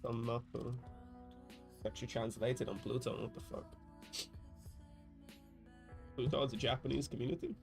on Mappa. Actually translated on Pluto, what the fuck? Pluto is a Japanese community?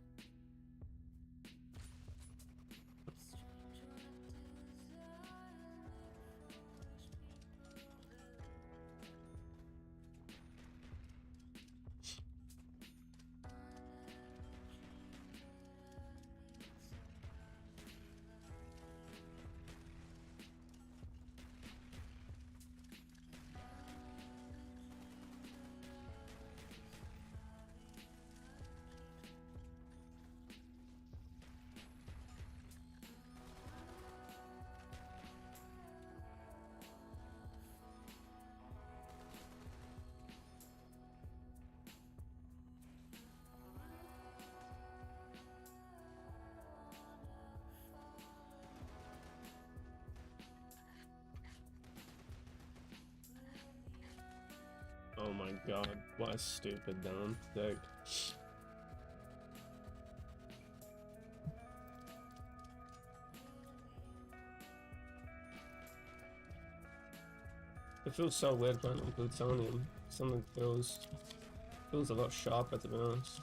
Oh my god, what a stupid damn deck. It feels so weird playing on plutonium. Something feels a lot sharper, to be honest.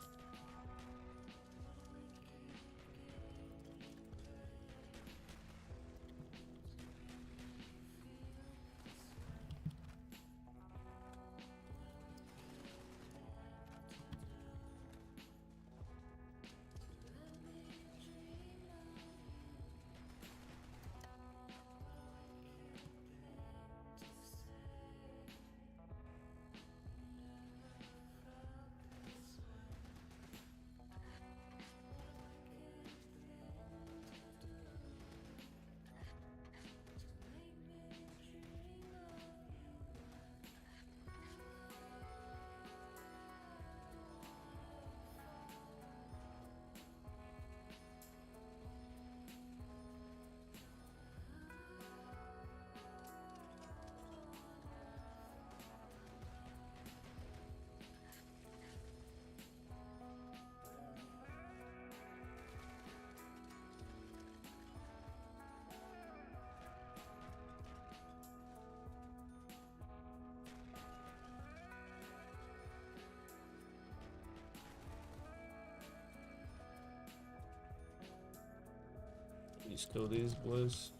Just kill these boys.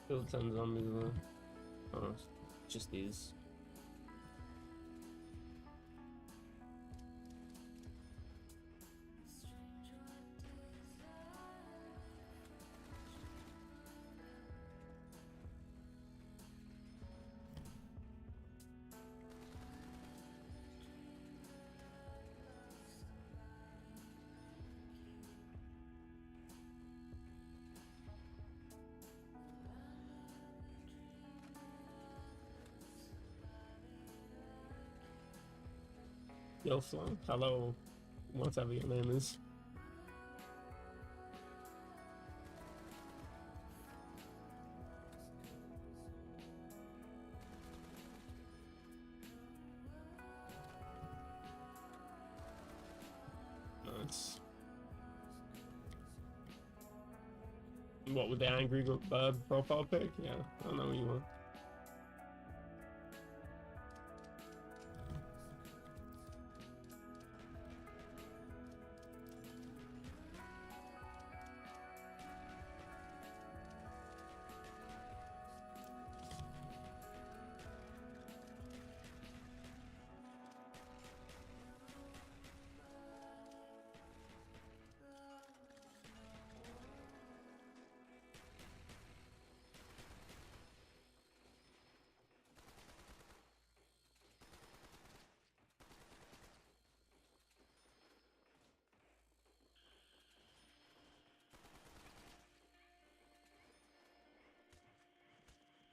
Kill 10 zombies though. Oh, just these. Yo, Flan, hello, whatever your name is. Nice. What, with the angry bird profile pic? Yeah, I know what you want.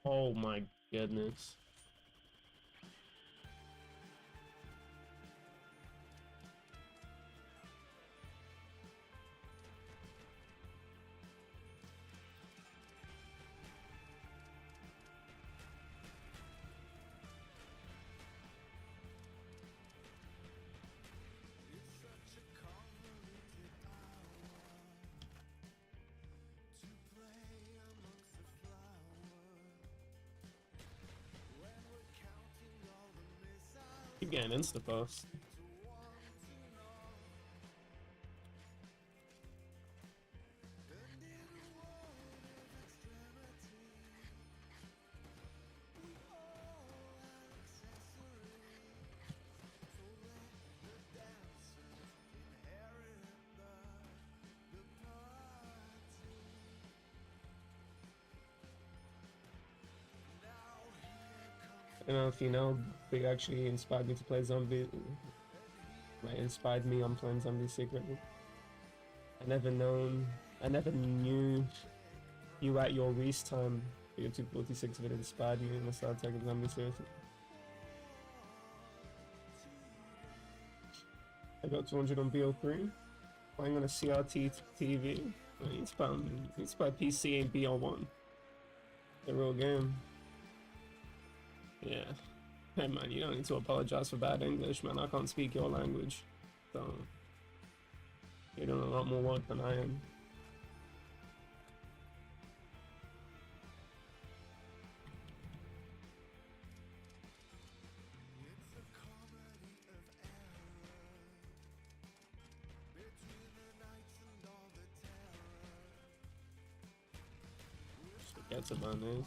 Oh my goodness. getting insta post. I don't know if you know, they actually inspired me to play zombie. Like, inspired me on playing zombies secretly. I never knew you at your release time for your 246 video inspired me and I started taking zombies seriously. I got 200 on BO3, playing on a CRT TV. I need to play PC and BO1. The real game. Yeah. Hey man, you don't need to apologize for bad English, man. I can't speak your language. So, you're doing a lot more work than I am. Forget about it.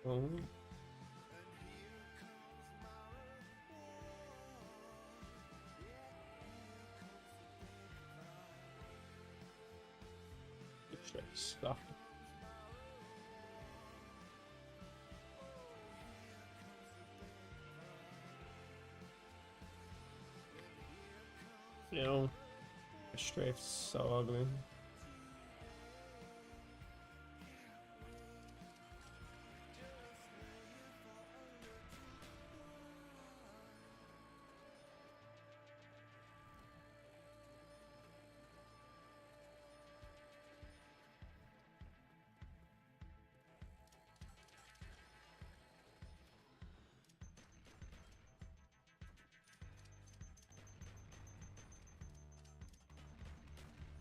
Oh. Stuff. You know, strafe's so ugly.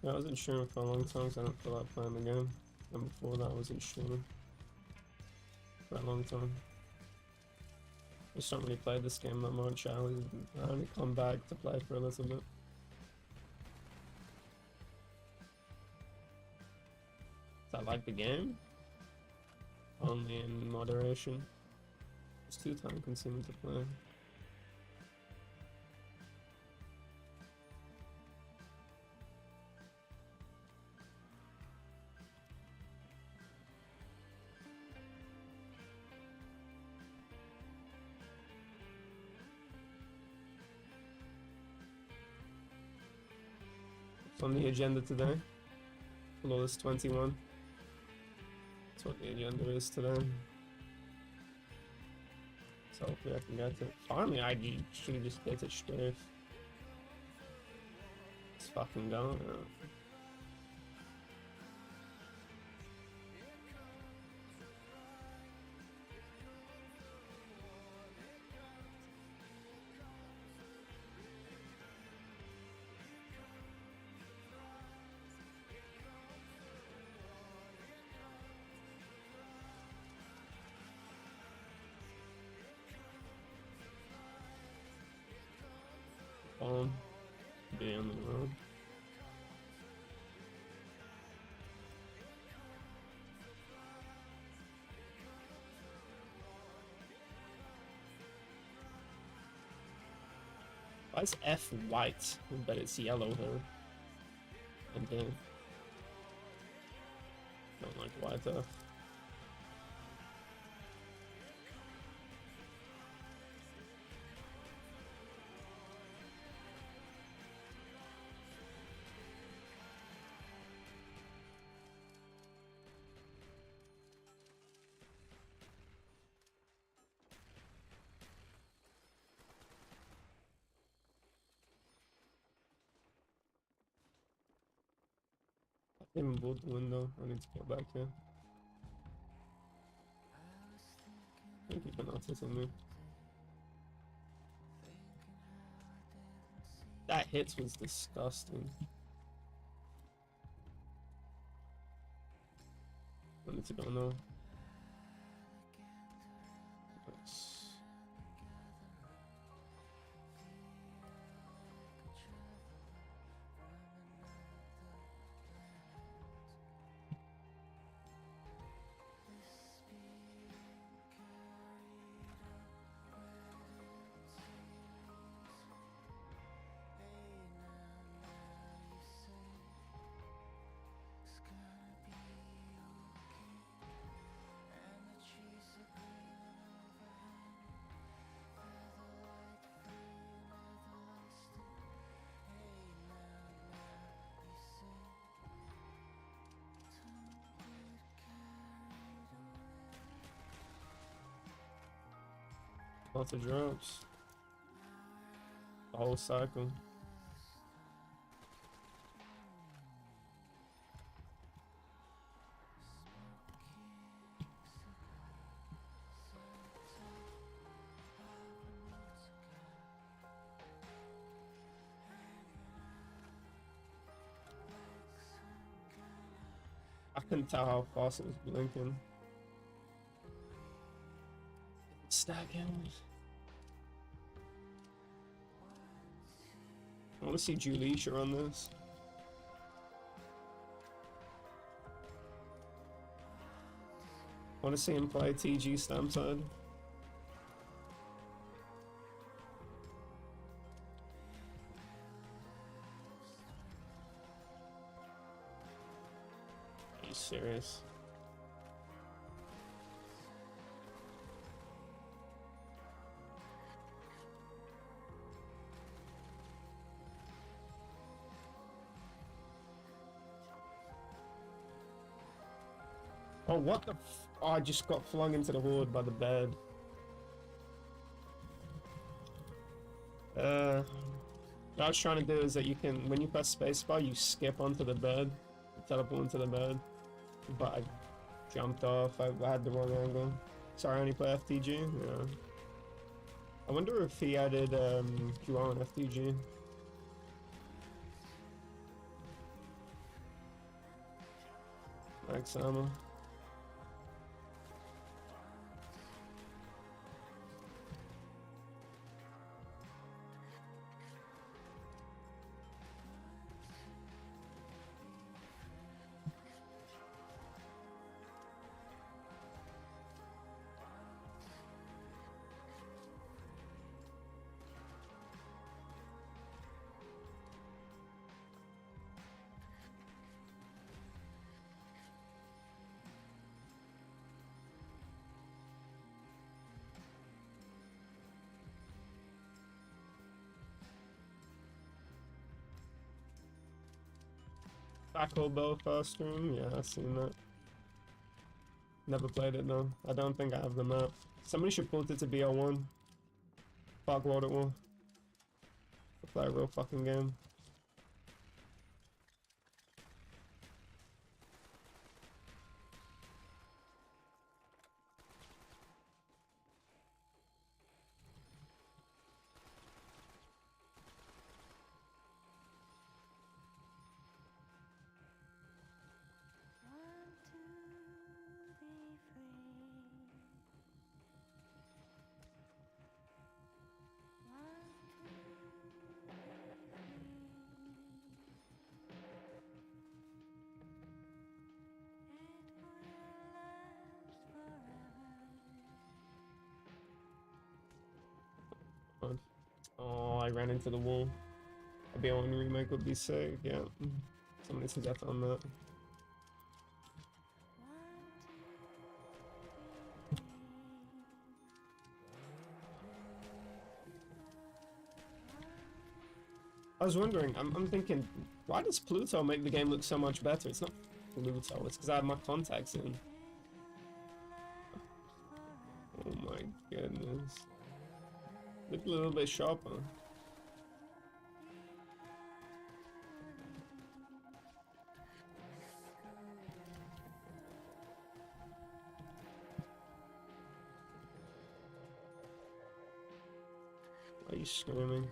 Yeah, I wasn't streaming for a long time, so I don't feel like playing the game. And before that, I wasn't streaming for a long time. I just don't really play this game that much. I only come back to play for a little bit. I like the game, only in moderation. It's too time consuming to play. On the agenda today, Flawless 21. That's what the agenda is today. So hopefully I can get it. Finally, I should just get it straight. Let's fucking go. Be on the road. Why is F white? But it's yellow here. And then don't like white F. Even bought the window. I need to get back here. Thank you for noticing me. That hit was disgusting. I need to go now. Nice. Lots of drops. The whole cycle. I couldn't tell how fast it was blinking. Stacking. I want to see Julisha on this. I want to see him play TG stamp side. Are you serious? Oh, what the f- Oh, I just got flung into the horde by the bed. What I was trying to do is that you can, when you press spacebar, you skip onto the bed, teleport into the bed. But I jumped off, I had the wrong angle. Sorry, I only play FTG, yeah. I wonder if he added QR on FTG. Max ammo. Tackle Bow first stream? Yeah, I've seen that. Never played it though. I don't think I have the map. Somebody should put it to BL1. Fuck World at War. Play a real fucking game. Oh, I ran into the wall. A BL1 remake would be sick, yeah. Somebody said that on that. I was wondering, I'm thinking, why does Pluto make the game look so much better? It's not Pluto, it's because I have my contacts in. Oh my goodness. Look a little bit sharper. Why are you screaming?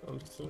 I'm just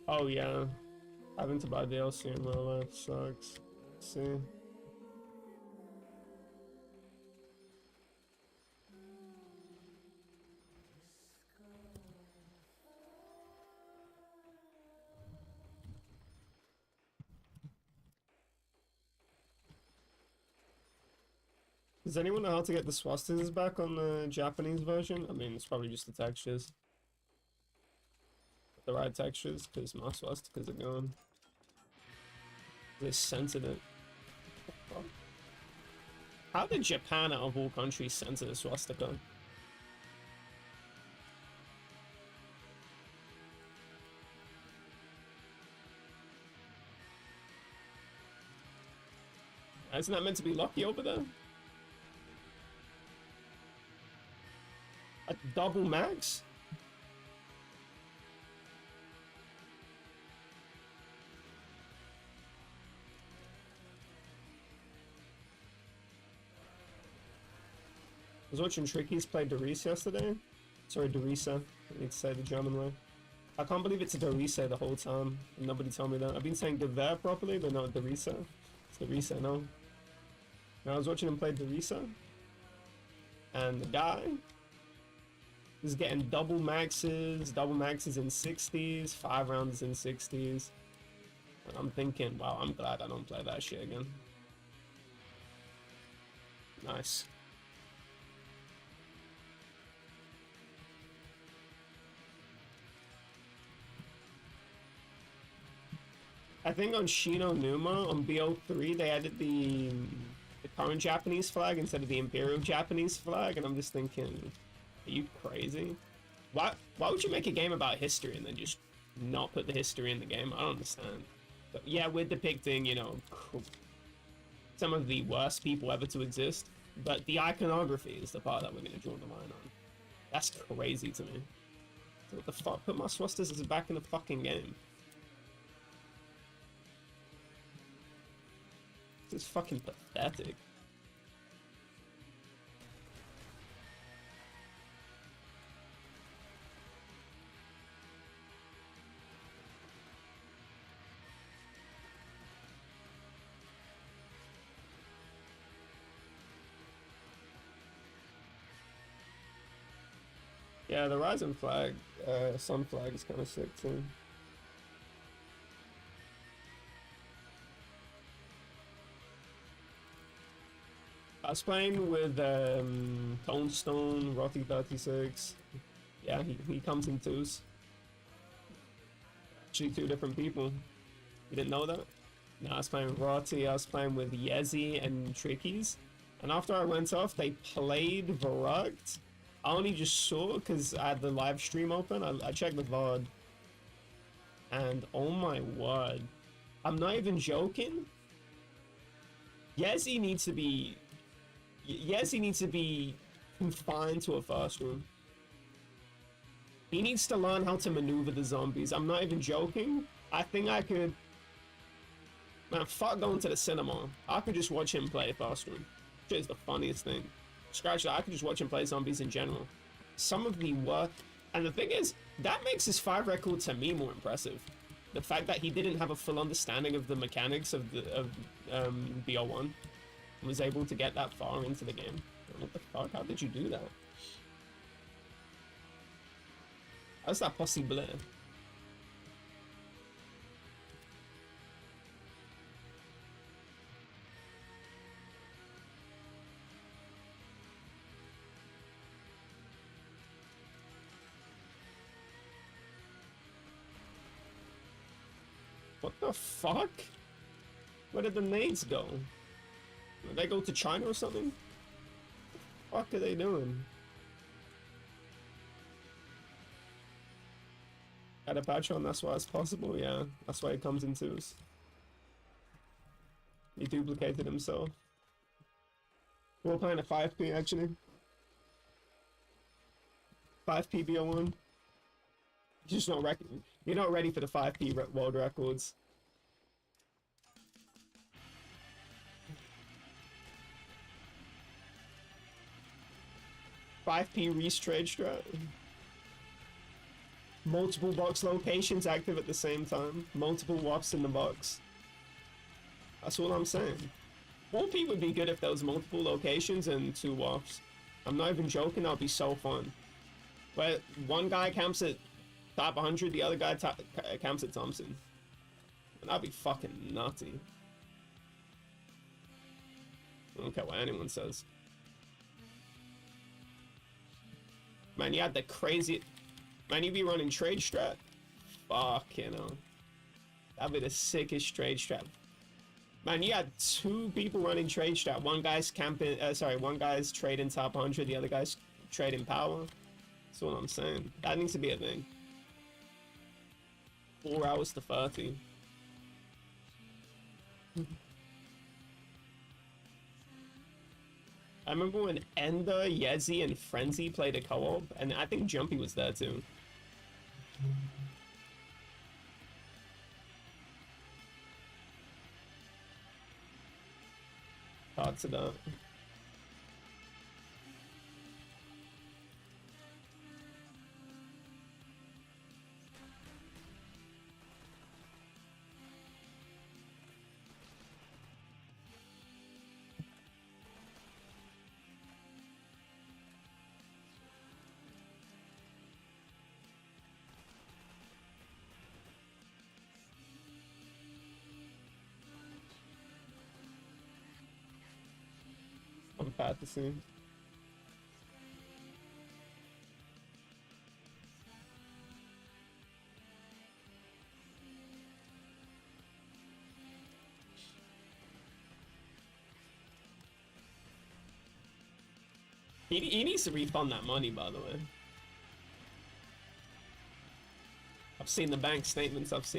Oh yeah, having to buy DLC in real life sucks. See? Does anyone know how to get the swastikas back on the Japanese version? I mean, it's probably just the textures. The right textures, because my swastikas are gone. They censored it. How did Japan, out of all countries, censor the swastika? Isn't that meant to be lucky over there? A double max? I was watching Tricky's play Doris yesterday. Sorry, Dorisa. I need to say the German way. I can't believe it's Dorisa the whole time. Nobody told me that. I've been saying Gewehr properly, but not Dorisa. It's Dorisa, no. Now I was watching him play Dorisa. And the guy is getting double maxes in 60s, 5 rounds in 60s. And I'm thinking, wow, I'm glad I don't play that shit again. Nice. I think on Shino Numa, on BO3, they added the current Japanese flag instead of the Imperial Japanese flag, and I'm just thinking, are you crazy? Why would you make a game about history and then just not put the history in the game? I don't understand. But yeah, we're depicting, you know, some of the worst people ever to exist, but the iconography is the part that we're going to draw the line on. That's crazy to me. So what the fuck? Put my swastikas back in the fucking game. This is fucking pathetic. Yeah, the Rising flag, Sun flag is kind of sick too. I was playing with Tonestone, Rotty 36. Yeah, he comes in twos. Actually, 2 different people. You didn't know that? No, I was playing with Rotty, I was playing with Yezi and Trickies. And after I went off, they played Varugd. I only just saw because I had the live stream open. I checked the VOD. And oh my word. I'm not even joking. Yezi needs to be confined to a first room. He needs to learn how to maneuver the zombies. I'm not even joking. I think I could Man, fuck going to the cinema. I could just watch him play Fast Room. Which is the funniest thing. Scratch that, I could just watch him play zombies in general. Some of the work, and the thing is, that makes his 5 record to me more impressive. The fact that he didn't have a full understanding of the mechanics of BO1 and was able to get that far into the game. What the fuck? How did you do that? How's that possible? What the fuck? Where did the nades go? Did they go to China or something? What the fuck are they doing? Had a patch on, that's why it's possible, yeah. That's why it comes in twos. He duplicated himself. We're playing a 5P actually. 5P BO1. You're just not you're not ready for the 5P world records. $5P Reese trade strat. Multiple box locations active at the same time. Multiple WAPs in the box. That's all I'm saying. 4P would be good if there was multiple locations and 2 WAPs. I'm not even joking, that'd be so fun. Where one guy camps at top 100, the other guy camps at Thompson. And that'd be fucking nutty. I don't care what anyone says. Man, you had the crazy... Man, you be running trade strat? Fuck, you know. That'd be the sickest trade strat. Man, you had 2 people running trade strat. One guy's camping... one guy's trading top 100, the other guy's trading power. That's what I'm saying. That needs to be a thing. 4 hours to 30. I remember when Ender, Yezi, and Frenzy played a co-op, and I think Jumpy was there too. Hard to that. I'm practicing. He needs to refund that money, by the way. I've seen the bank statements. I just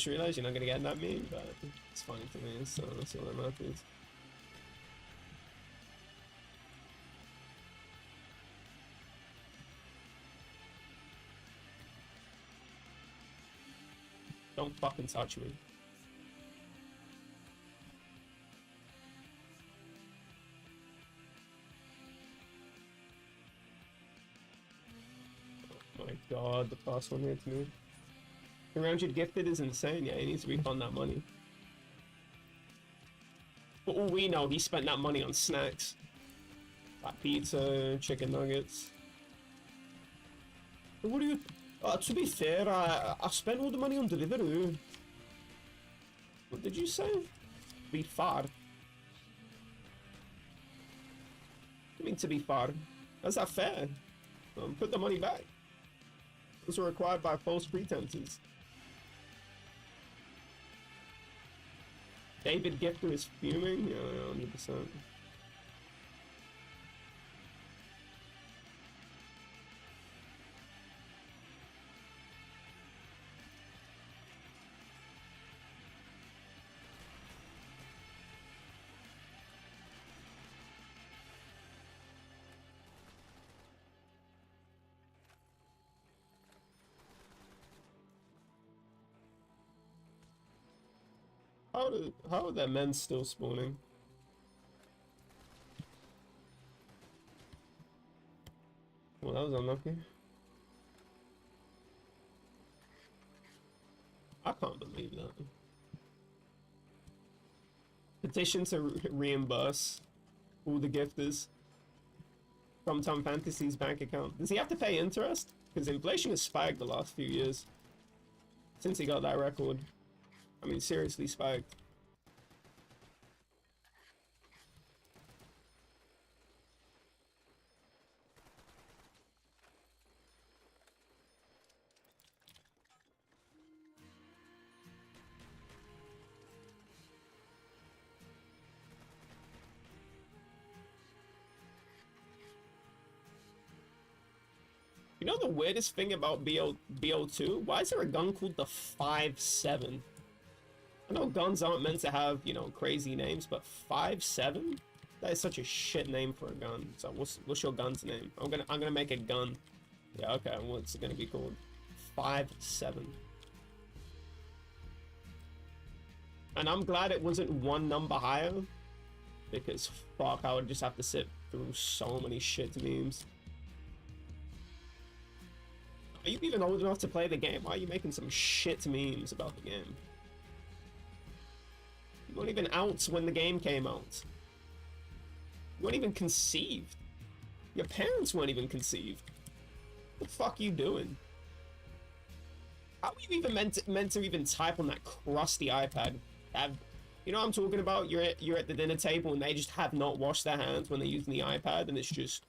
realized you're not gonna get that meme, but it's funny to me, so that's all that matters. Don't fucking touch me. Oh my god, the first one hits me. 300 gifted is insane, yeah, he needs to refund that money. For all we know, he spent that money on snacks. Like pizza, chicken nuggets. What do you... to be fair, I spent all the money on Deliveroo. What did you say? Be far. I mean, to be far. How's that fair? Put the money back. Those are required by false pretenses. David Gifter is fuming? Yeah, 100%. how are their men still spawning? Well, that was unlucky. I can't believe that. Petition to reimburse all the gifters from Tom Fantasy's bank account. Does he have to pay interest? Because inflation has spiked the last few years. Since he got that record. I mean, seriously spiked. You know the weirdest thing about BO2? Why is there a gun called the 5.7? I know guns aren't meant to have, you know, crazy names, but 5.7? That is such a shit name for a gun. So what's your gun's name? I'm gonna make a gun. Yeah, okay, what's it gonna be called? 5.7. And I'm glad it wasn't one number higher, because fuck, I would just have to sit through so many shit memes. Are you even old enough to play the game? Why are you making some shit memes about the game? You weren't even out when the game came out. You weren't even conceived. Your parents weren't even conceived. What the fuck are you doing? How are you even meant to even type on that crusty iPad? You know what I'm talking about? You're at the dinner table and they just have not washed their hands when they're using the iPad, and it's just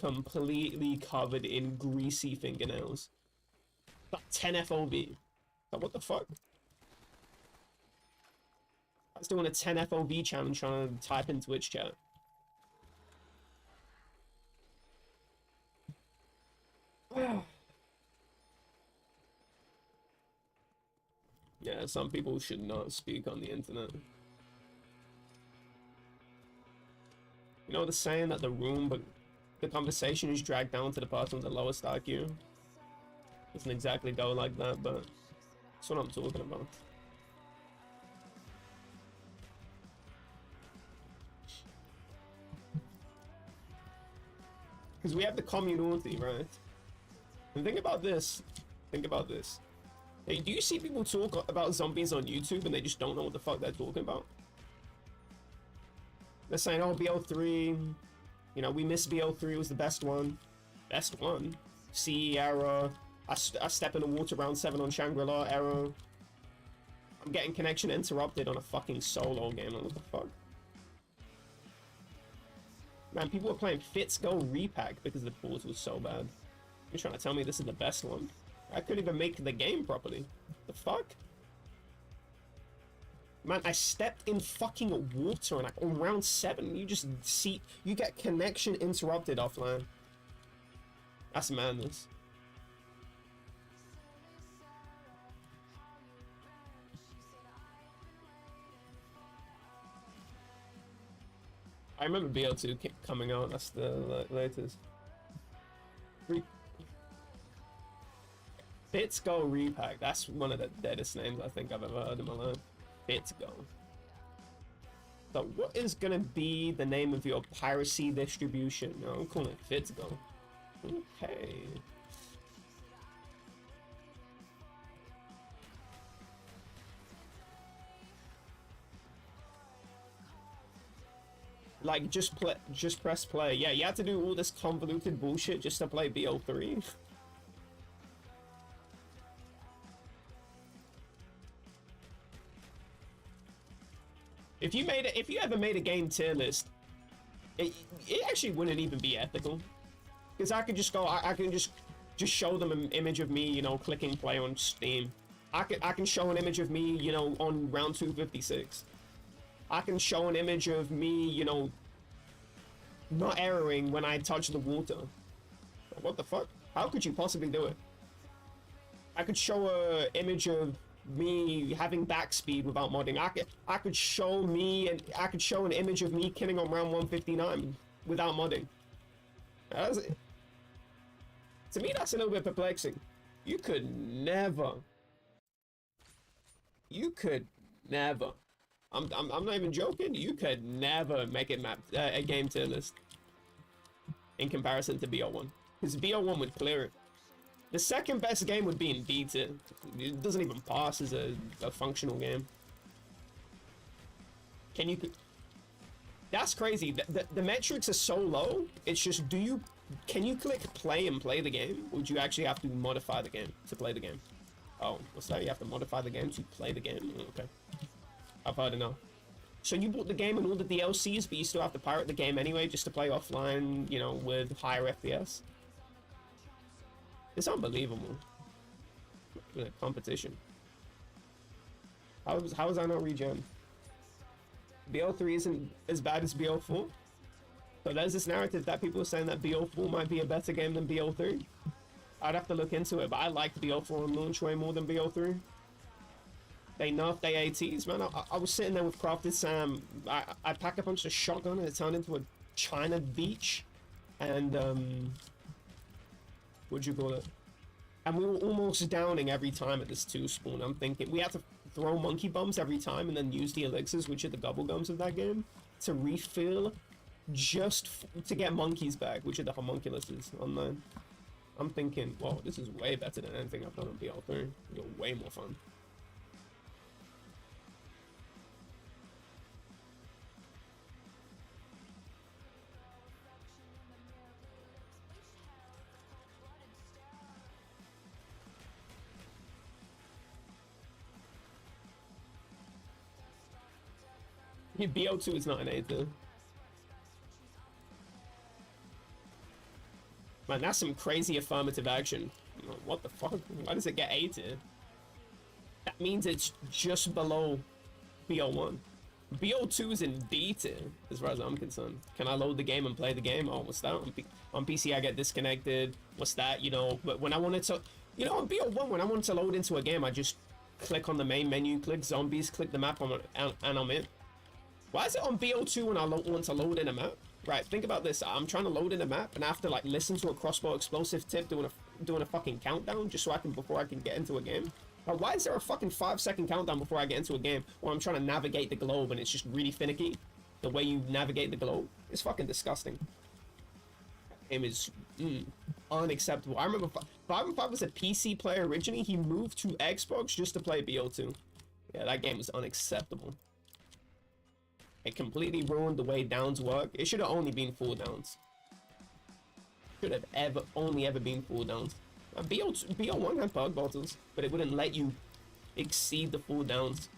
completely covered in greasy fingernails. Like 10 FOV. Like, what the fuck? I was doing a 10 FOV challenge trying to type in Twitch chat. Yeah, some people should not speak on the internet. You know the saying that the conversation is dragged down to the person with the lowest IQ? Doesn't exactly go like that, but that's what I'm talking about. Because we have the community, right? And think about this. Think about this. Hey, do you see people talk about zombies on YouTube and they just don't know what the fuck they're talking about? They're saying, oh, BO3, you know, we miss BO3, was the best one. Best one? CE error. I step in the water round 7 on Shangri-La error. I'm getting connection interrupted on a fucking solo game. What the fuck? Man, people are playing Fits Go Repack because the pause was so bad. You're trying to tell me this is the best one? I couldn't even make the game properly. The fuck? Man, I stepped in fucking water and on round 7, you just see, you get connection interrupted offline. That's madness. I remember BO2 coming out, that's the latest. Bits Go Repack, that's one of the deadest names I think I've ever heard in my life. Bits Go. So what is gonna be the name of your piracy distribution? No, I'm calling it Fits Go. Okay. Like, just press play. Yeah, you have to do all this convoluted bullshit just to play BO3. If you ever made a game tier list, it actually wouldn't even be ethical. Because I could just go, I can just show them an image of me, you know, clicking play on Steam. I can show an image of me, you know, on round 256. I can show an image of me, you know, not erroring when I touch the water. What the fuck? How could you possibly do it? I could show a image of me having backspeed without modding. I could show an image of me killing on round 159 without modding. To me, that's a little bit perplexing. You could never I'm not even joking. You could never make it a game tier list in comparison to BO1, because BO1 would clear it. The second best game would be in B tier. It doesn't even pass as a functional game. Can you? That's crazy. The metrics are so low. It's just, can you click play and play the game? Or would you actually have to modify the game to play the game? Oh, what's that? You have to modify the game to play the game? Okay. I've heard enough. So you bought the game and all the DLCs, but you still have to pirate the game anyway just to play offline, you know, with higher FPS? It's unbelievable. The competition. How is I not regen? BO3 isn't as bad as BO4. So there's this narrative that people are saying that BO4 might be a better game than BO3. I'd have to look into it, but I liked BO4 on launch way more than BO3. They nerfed their ATs, man. I was sitting there with Crafted Sam. I packed a bunch of shotgun and it turned into a China beach. And, what'd you call it? And we were almost downing every time at this 2 spawn. I'm thinking we had to throw monkey bombs every time and then use the elixirs, which are the gobble gums of that game, to refill just to get monkeys back, which are the homunculuses online. I'm thinking, well, this is way better than anything I've done on BL3. You're way more fun. BO2 is not an A tier. Man, that's some crazy affirmative action. What the fuck? Why does it get A tier? That means it's just below BO1. BO2 is in B tier, as far as I'm concerned. Can I load the game and play the game? Oh, what's that? On PC, I get disconnected. What's that? You know, but when I wanted to... You know, on BO1, when I wanted to load into a game, I just click on the main menu, click zombies, click the map, and I'm in. Why is it on BO2 when I want to load in a map? Right, think about this. I'm trying to load in a map, and I have to like listen to a crossbow explosive tip doing a fucking countdown just so before I can get into a game. Like, why is there a fucking 5-second countdown before I get into a game when I'm trying to navigate the globe and it's just really finicky? The way you navigate the globe, it's fucking disgusting. Game is unacceptable. I remember 5 was a PC player originally. He moved to Xbox just to play BO2. Yeah, that game was unacceptable. It completely ruined the way downs work. It should have only been 4 downs. Should have only ever been 4 downs. BO1 had bug bottles, but it wouldn't let you exceed the 4 downs.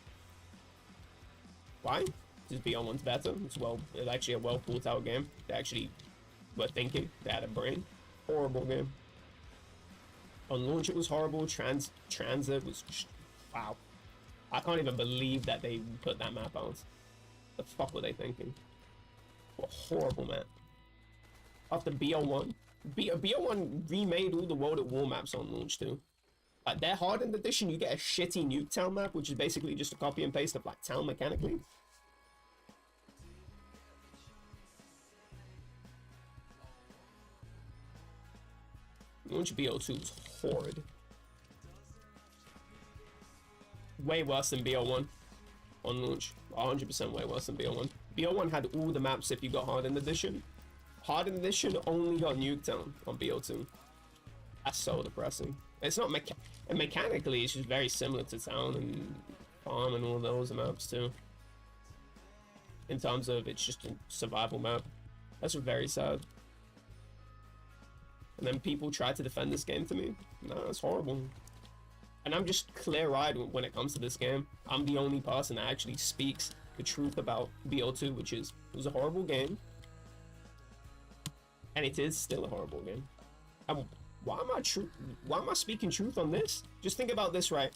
Why? Because BO1's better. It's actually a well thought out game. They actually were thinking. They had a brain. Horrible game. On launch it was horrible. Transit was just, wow. I can't even believe that they put that map out. The fuck were they thinking? What a horrible map. After BO1. BO1 remade all the World at War maps on launch too. Like their hardened edition, you get a shitty Nuketown map, which is basically just a copy and paste of like town mechanically. Launch BO2 is horrid. Way worse than BO1 on launch. 100% way worse than BO1. BO1 had all the maps if you got hardened edition. Hardened edition only got Nuketown on BO2. That's so depressing. It's not and mechanically, it's just very similar to Town and Farm and all those maps too. In terms of it's just a survival map. That's very sad. And then people try to defend this game to me. No, it's horrible. And I'm just clear-eyed when it comes to this game. I'm the only person that actually speaks the truth about BO2, which is it was a horrible game. And it is still a horrible game. And why am I speaking truth on this? Just think about this, right?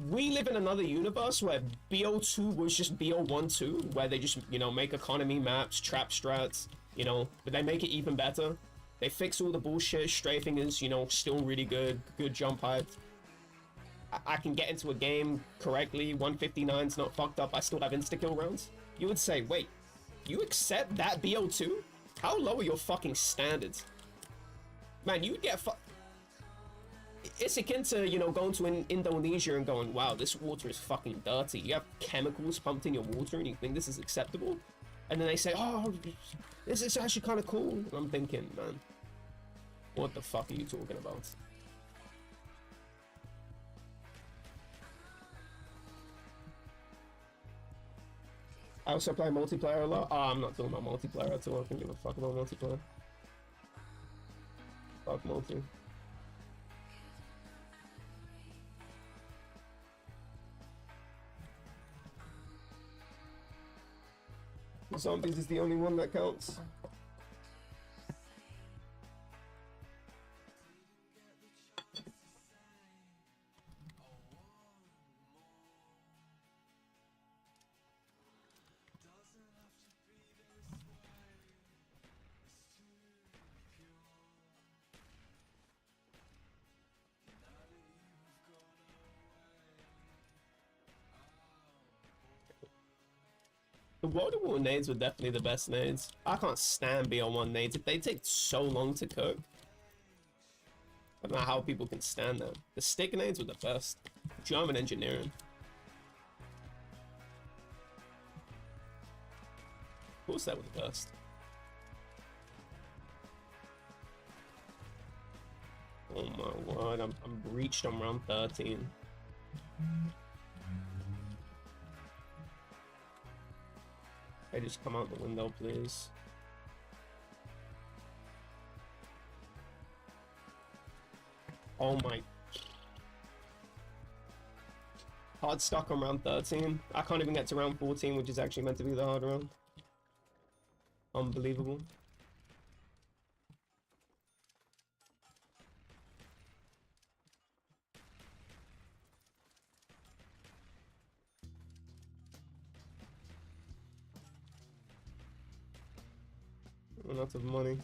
We live in another universe where BO2 was just BO1 too, where they just, you know, make economy maps, trap strats, you know, but they make it even better. They fix all the bullshit, strafing is, you know, still really good jump height. I can get into a game correctly, 159's not fucked up, I still have insta-kill rounds. You would say, wait, you accept that BO2? How low are your fucking standards? Man, you'd get it's akin to, you know, going to Indonesia and going, wow, this water is fucking dirty. You have chemicals pumped in your water and you think this is acceptable? And then they say, oh, this is actually kind of cool. And I'm thinking, man, what the fuck are you talking about? I also play multiplayer a lot. Oh, I'm not talking about multiplayer at all. I don't give a fuck about multiplayer. Fuck multi. Zombies is the only one that counts. The Water nades were definitely the best nades. I can't stand BL1 nades. They take so long to cook. I don't know how people can stand them. The stick nades were the best. German engineering. Of course that was the best. Oh my word, I'm breached on round 13. Hey, just come out the window, please. Oh my. Hard stuck on round 13. I can't even get to round 14, which is actually meant to be the hard round. Unbelievable. Lots of money.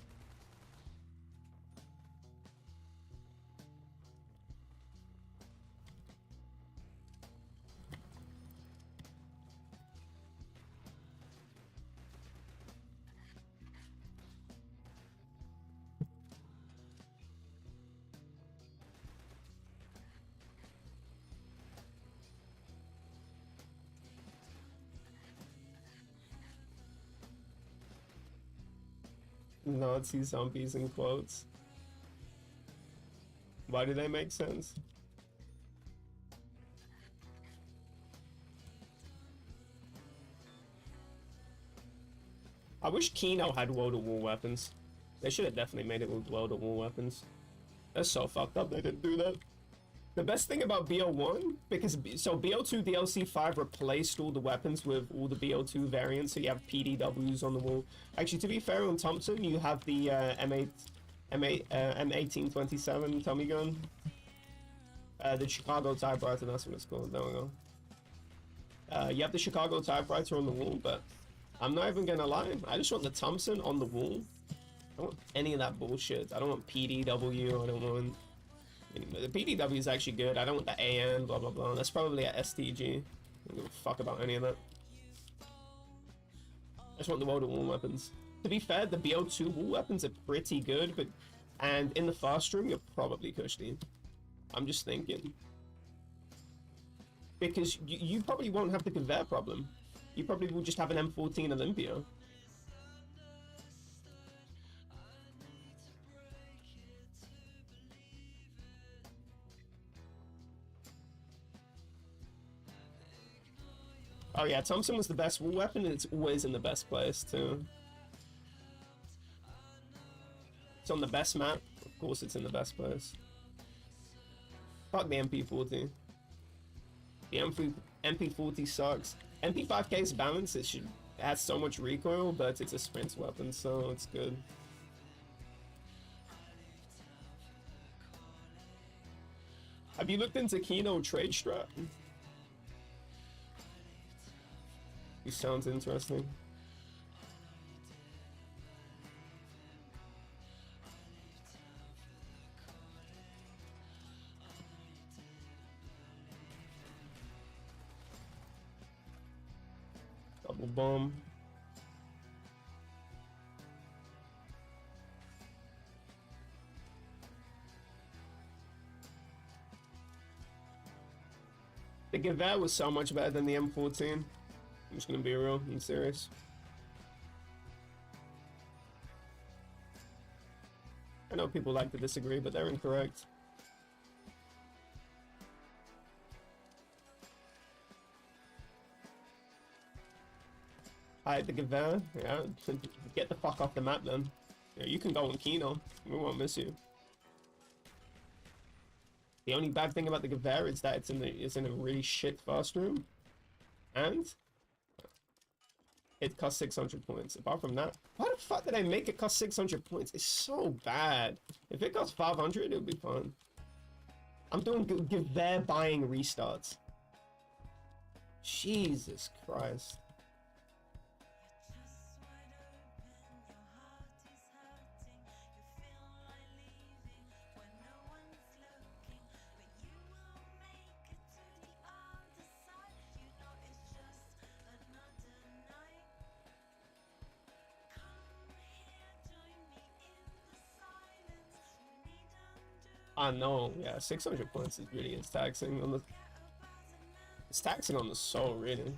Nazi zombies in quotes. Why do they make sense? I wish Kino had wall-to-wall weapons. They should have definitely made it with wall-to-wall weapons. That's so fucked up they didn't do that. The best thing about BO1, because so BO2 DLC 5 replaced all the weapons with all the BO2 variants, so you have PDWs on the wall. Actually, to be fair, on Thompson, you have the M1827 Tommy gun. The Chicago typewriter, that's what it's called. There we go. You have the Chicago typewriter on the wall, but I'm not even gonna lie. I just want the Thompson on the wall. I don't want any of that bullshit. I don't want PDW. I don't want... The PDW is actually good. I don't want the AN, blah blah blah. That's probably a STG. I don't give a fuck about any of that. I just want the wall-to-wall weapons. To be fair, the BO2 wall weapons are pretty good, but... And in the fast room, you're probably cushy. I'm just thinking. Because you probably won't have the conveyor problem. You probably will just have an M14 Olympia. Oh yeah, Thompson was the best wall weapon, and it's always in the best place too. It's on the best map. Of course it's in the best place. Fuck the MP40. The MP40 sucks. MP5K is balanced. It has so much recoil, but it's a sprint weapon, so it's good. Have you looked into Kino trade strat? It sounds interesting. Double bomb. The Gewehr was so much better than the M14. I'm just gonna be real and serious. I know people like to disagree, but they're incorrect. Alright, the Gewehr, yeah, get the fuck off the map then. Yeah, you can go on Kino, we won't miss you. The only bad thing about the Gewehr is that it's in a really shit fast room. And it costs 600 points. Apart from that, why the fuck did I make it cost 600 points? It's so bad. If it cost 500, it would be fun. I'm doing Gewehr buying restarts. Jesus Christ. I know, yeah, 600 points is really taxing on the. It's taxing on the soul, really.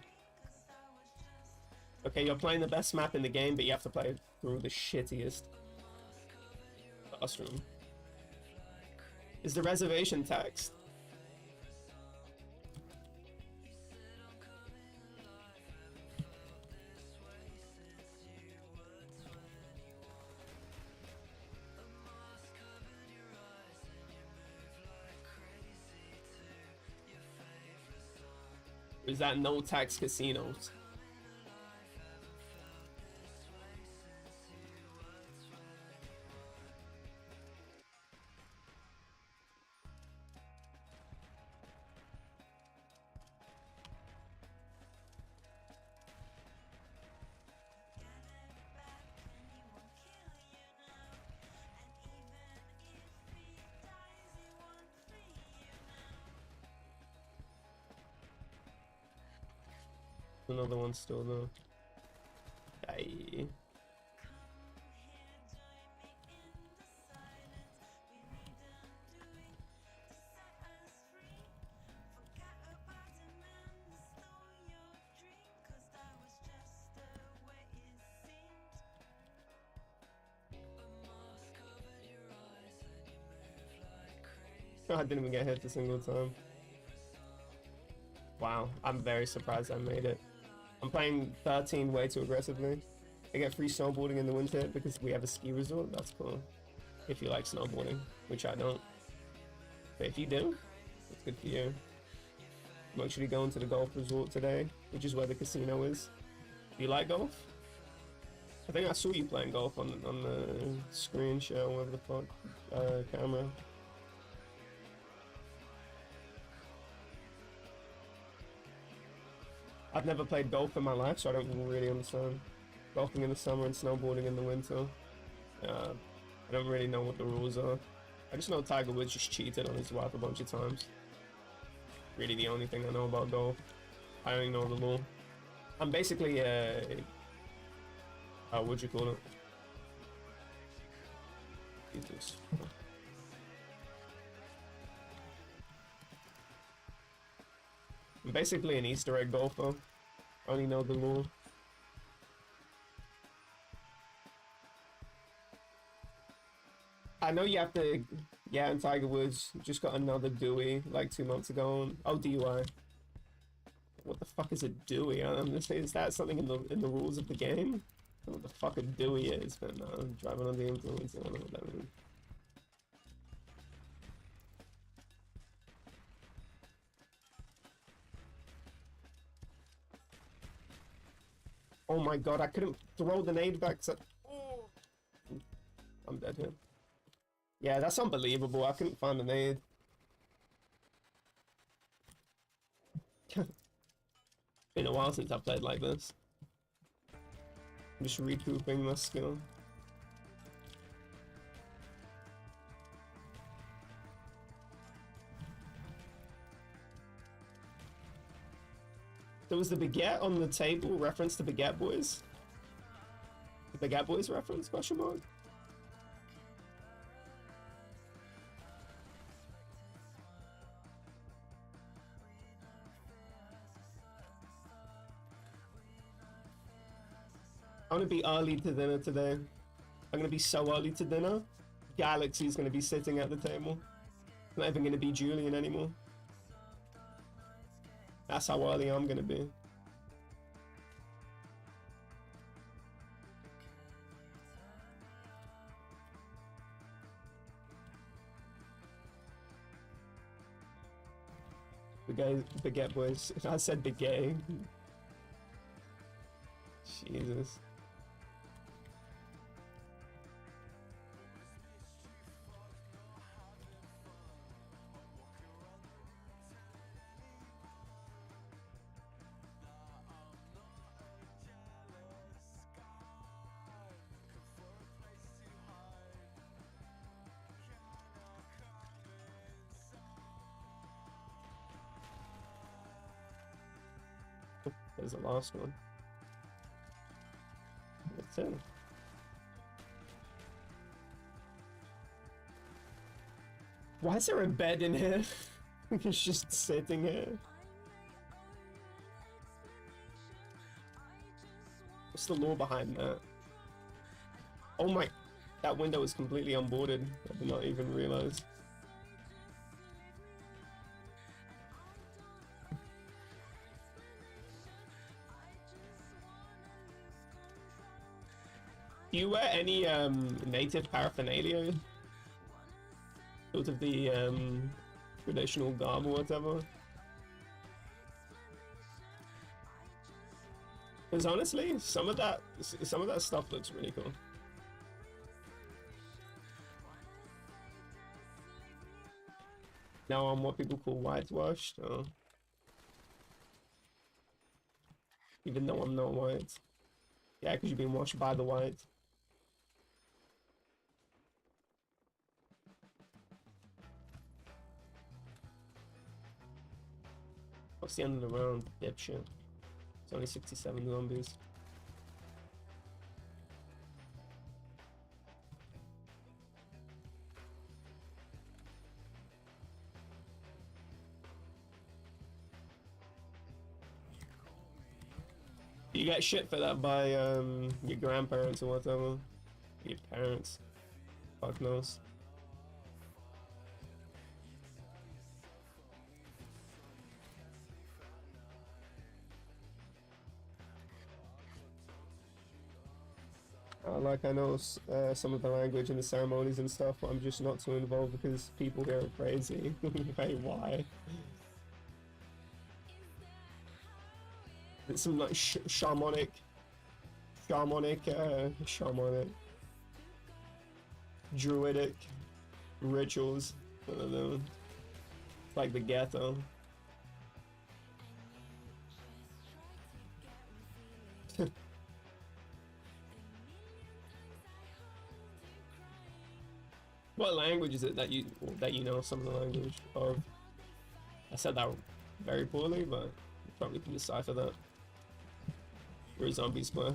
Okay, you're playing the best map in the game, but you have to play through the shittiest classroom. Is the reservation taxed? Or is that no tax casinos? Another one still though. Aye. I didn't even get hit a single time. Wow, I'm very surprised I made it. I'm playing 13 way too aggressively. I get free snowboarding in the winter because we have a ski resort. That's cool. If you like snowboarding, which I don't. But if you do, it's good for you. I'm actually going to the golf resort today, which is where the casino is. Do you like golf? I think I saw you playing golf on the screen share, whatever the fuck, camera. I've never played golf in my life, so I don't really understand. Golfing in the summer and snowboarding in the winter. I don't really know what the rules are. I just know Tiger Woods just cheated on his wife a bunch of times. Really the only thing I know about golf. I don't even know the law. I'm basically what'd you call it? Jesus. I'm basically an Easter egg golfer. I only know the law. I know you have to, yeah, and Tiger Woods just got another Dewey like 2 months ago. Oh, DUI. What the fuck is a Dewey? I'm gonna say, is that something in the rules of the game? I don't know what the fuck a Dewey is, but no, I'm driving under the influence. I don't know what that means. Oh my god, I couldn't throw the nade back, so... Oh. I'm dead here. Yeah, that's unbelievable. I couldn't find the nade. Been a while since I played like this. I'm just recouping my skill. There was the Baguette on the table, reference to Baguette Boys. The Baguette Boys reference, question mark? gonna be early to dinner today. I'm gonna be so early to dinner. Galaxy's gonna be sitting at the table. It's not even gonna be Julian anymore. That's how early I'm gonna be. Baguette boys. I said baguette. Jesus. There's the last one. That's it. Why is there a bed in here? It's just sitting here. What's the lore behind that? Oh my... That window is completely unboarded. I did not even realize. Do you wear any native paraphernalia? Sort of the traditional garb or whatever? Because honestly, some of that stuff looks really cool. Now I'm what people call whitewashed. Oh. Even though I'm not white. Yeah, because you've been washed by the white. What's the end of the round? Dipshit. It's only 67 zombies. You get shit for that by your grandparents or whatever. Your parents. Fuck knows. Like I know some of the language and the ceremonies and stuff, but I'm just not too involved because people here are crazy. Wait, why? It's some like shamanic, druidic rituals. I don't know. It's like the ghetto. What language is it that you know some of the language of? I said that very poorly, but you probably can decipher that. We're zombies play.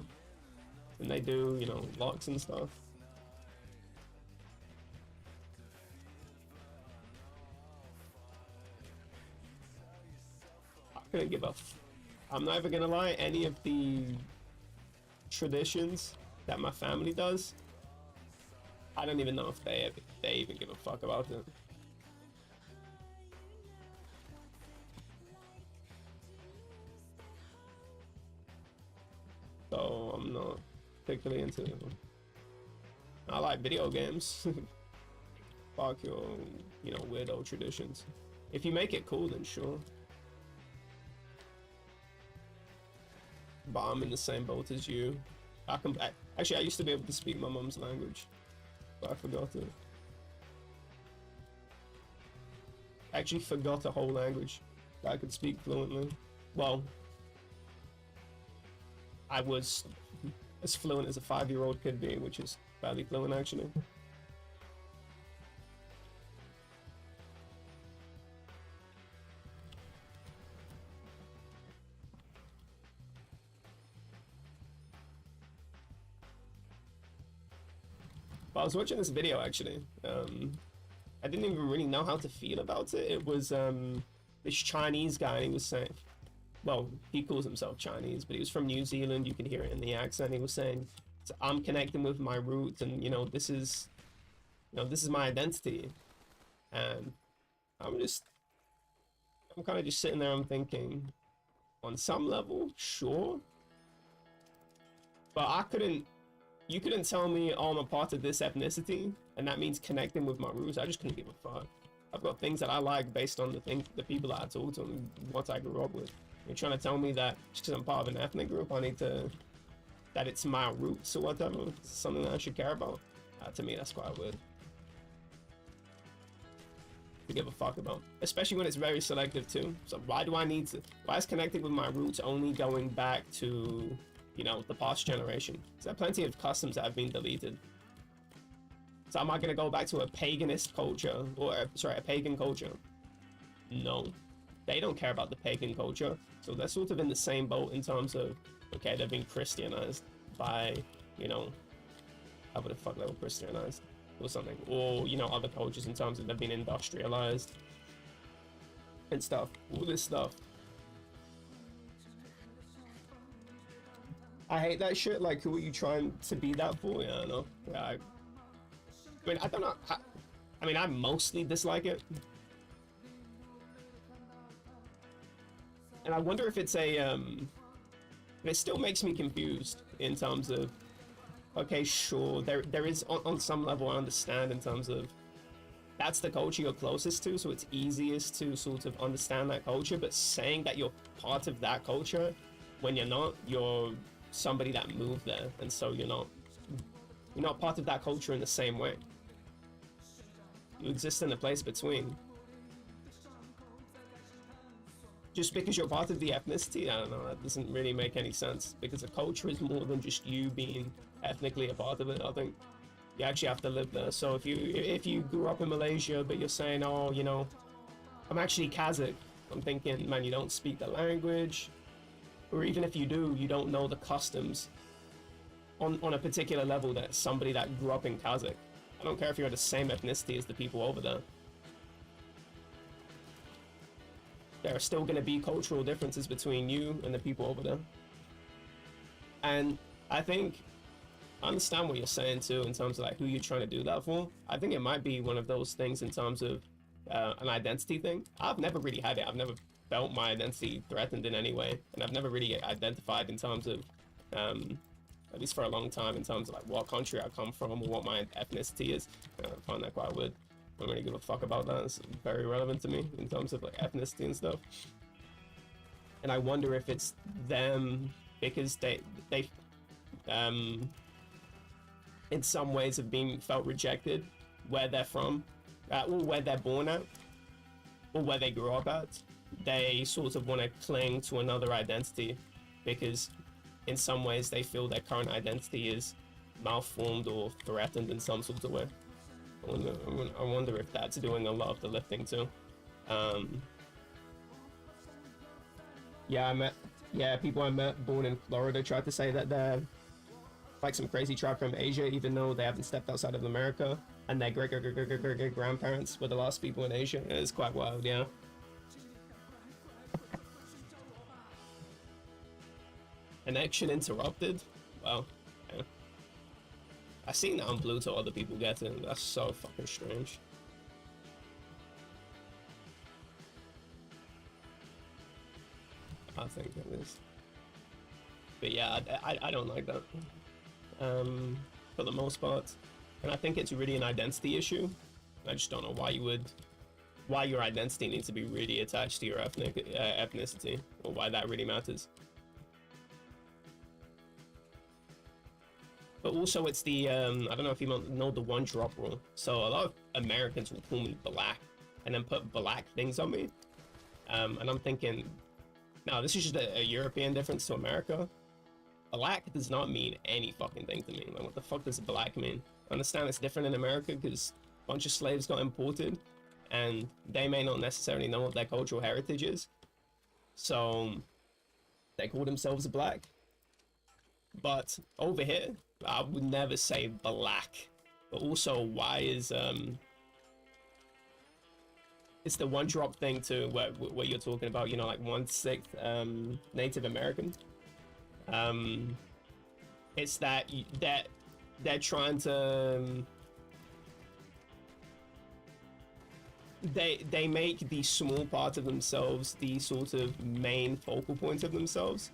And they do, you know, locks and stuff. I couldn't give a I'm not even gonna lie, any of the traditions that my family does, I don't even know if they even give a fuck about it. So I'm not particularly into them. I like video games. Fuck your, you know, weirdo traditions. If you make it cool, then sure. But I'm in the same boat as you. Actually, I used to be able to speak my mom's language, but I forgot it. I actually forgot a whole language that I could speak fluently. Well, I was as fluent as a 5-year-old could be, which is fairly fluent actually. But I was watching this video actually. I didn't even really know how to feel about it. It was this Chinese guy, and he was saying, well, he calls himself Chinese, but he was from New Zealand. You can hear it in the accent. He was saying, so I'm connecting with my roots, and this is, this is my identity. And I'm kind of just sitting there. I'm thinking, on some level, sure, but you couldn't tell me, oh, I'm a part of this ethnicity, and that means connecting with my roots. I just couldn't give a fuck. I've got things that I like based on the people that I talk to and what I grew up with. You're trying to tell me that just because I'm part of an ethnic group, that it's my roots or whatever, it's something that I should care about? To me, that's quite weird to give a fuck about, especially when it's very selective too. So why is connecting with my roots only going back to, the past generation? Because there are plenty of customs that have been deleted. So am I going to go back to a paganist culture, or sorry, a pagan culture? No, they don't care about the pagan culture. So they're sort of in the same boat in terms of, okay, they've been Christianized by, how the fuck they were Christianized or something, or other cultures in terms of they've been industrialized and stuff. All this stuff. I hate that shit. Like, who are you trying to be that for? Yeah, I know. Yeah, I mean, I don't know. I mean, I mostly dislike it. And I wonder if it's it still makes me confused in terms of, okay, sure, there is, on some level, I understand in terms of, that's the culture you're closest to, so it's easiest to sort of understand that culture, but saying that you're part of that culture, when you're not, you're somebody that moved there, and so you're not part of that culture in the same way. You exist in a place between. Just because you're part of the ethnicity, I don't know, that doesn't really make any sense, because a culture is more than just you being ethnically a part of it. I think you actually have to live there. So if you grew up in Malaysia, but you're saying, oh, I'm actually Kazakh, I'm thinking, man, you don't speak the language, or even if you do, you don't know the customs on a particular level that somebody that grew up in Kazakh. I don't care if you're the same ethnicity as the people over there. There are still going to be cultural differences between you and the people over there. And I think, I understand what you're saying too, in terms of like who you're trying to do that for. I think it might be one of those things in terms of an identity thing. I've never really had it. I've never felt my identity threatened in any way. And I've never really identified in terms of, at least for a long time, in terms of like what country I come from or what my ethnicity is. I find that quite weird. I don't really give a fuck about that. It's very relevant to me in terms of like ethnicity and stuff. And I wonder if it's them because they in some ways have been felt rejected where they're from, or where they're born at, or where they grew up at. They sort of want to cling to another identity because in some ways they feel their current identity is malformed or threatened in some sort of way. I wonder if that's doing a lot of the lifting too. Yeah, people I met born in Florida tried to say that they're like some crazy tribe from Asia, even though they haven't stepped outside of America, and their great grandparents were the last people in Asia. It's quite wild, yeah. Connection interrupted? Well, yeah. I seen that on Pluto, other people getting. That's so fucking strange. I think it is. But yeah, I don't like that. For the most part. And I think it's really an identity issue. I just don't know why your identity needs to be really attached to your ethnicity, or why that really matters. But also it's the, I don't know if you know the one drop rule. So a lot of Americans will call me black and then put black things on me. And I'm thinking, no, this is just a European difference to America. Black does not mean any fucking thing to me. Like, what the fuck does black mean? I understand it's different in America because a bunch of slaves got imported and they may not necessarily know what their cultural heritage is. So they call themselves black. But over here, I would never say black. But also, why is it's the one drop thing too, where you're talking about, you know, like 1/6 Native American. It's that they're trying to they make the small part of themselves the sort of main focal point of themselves,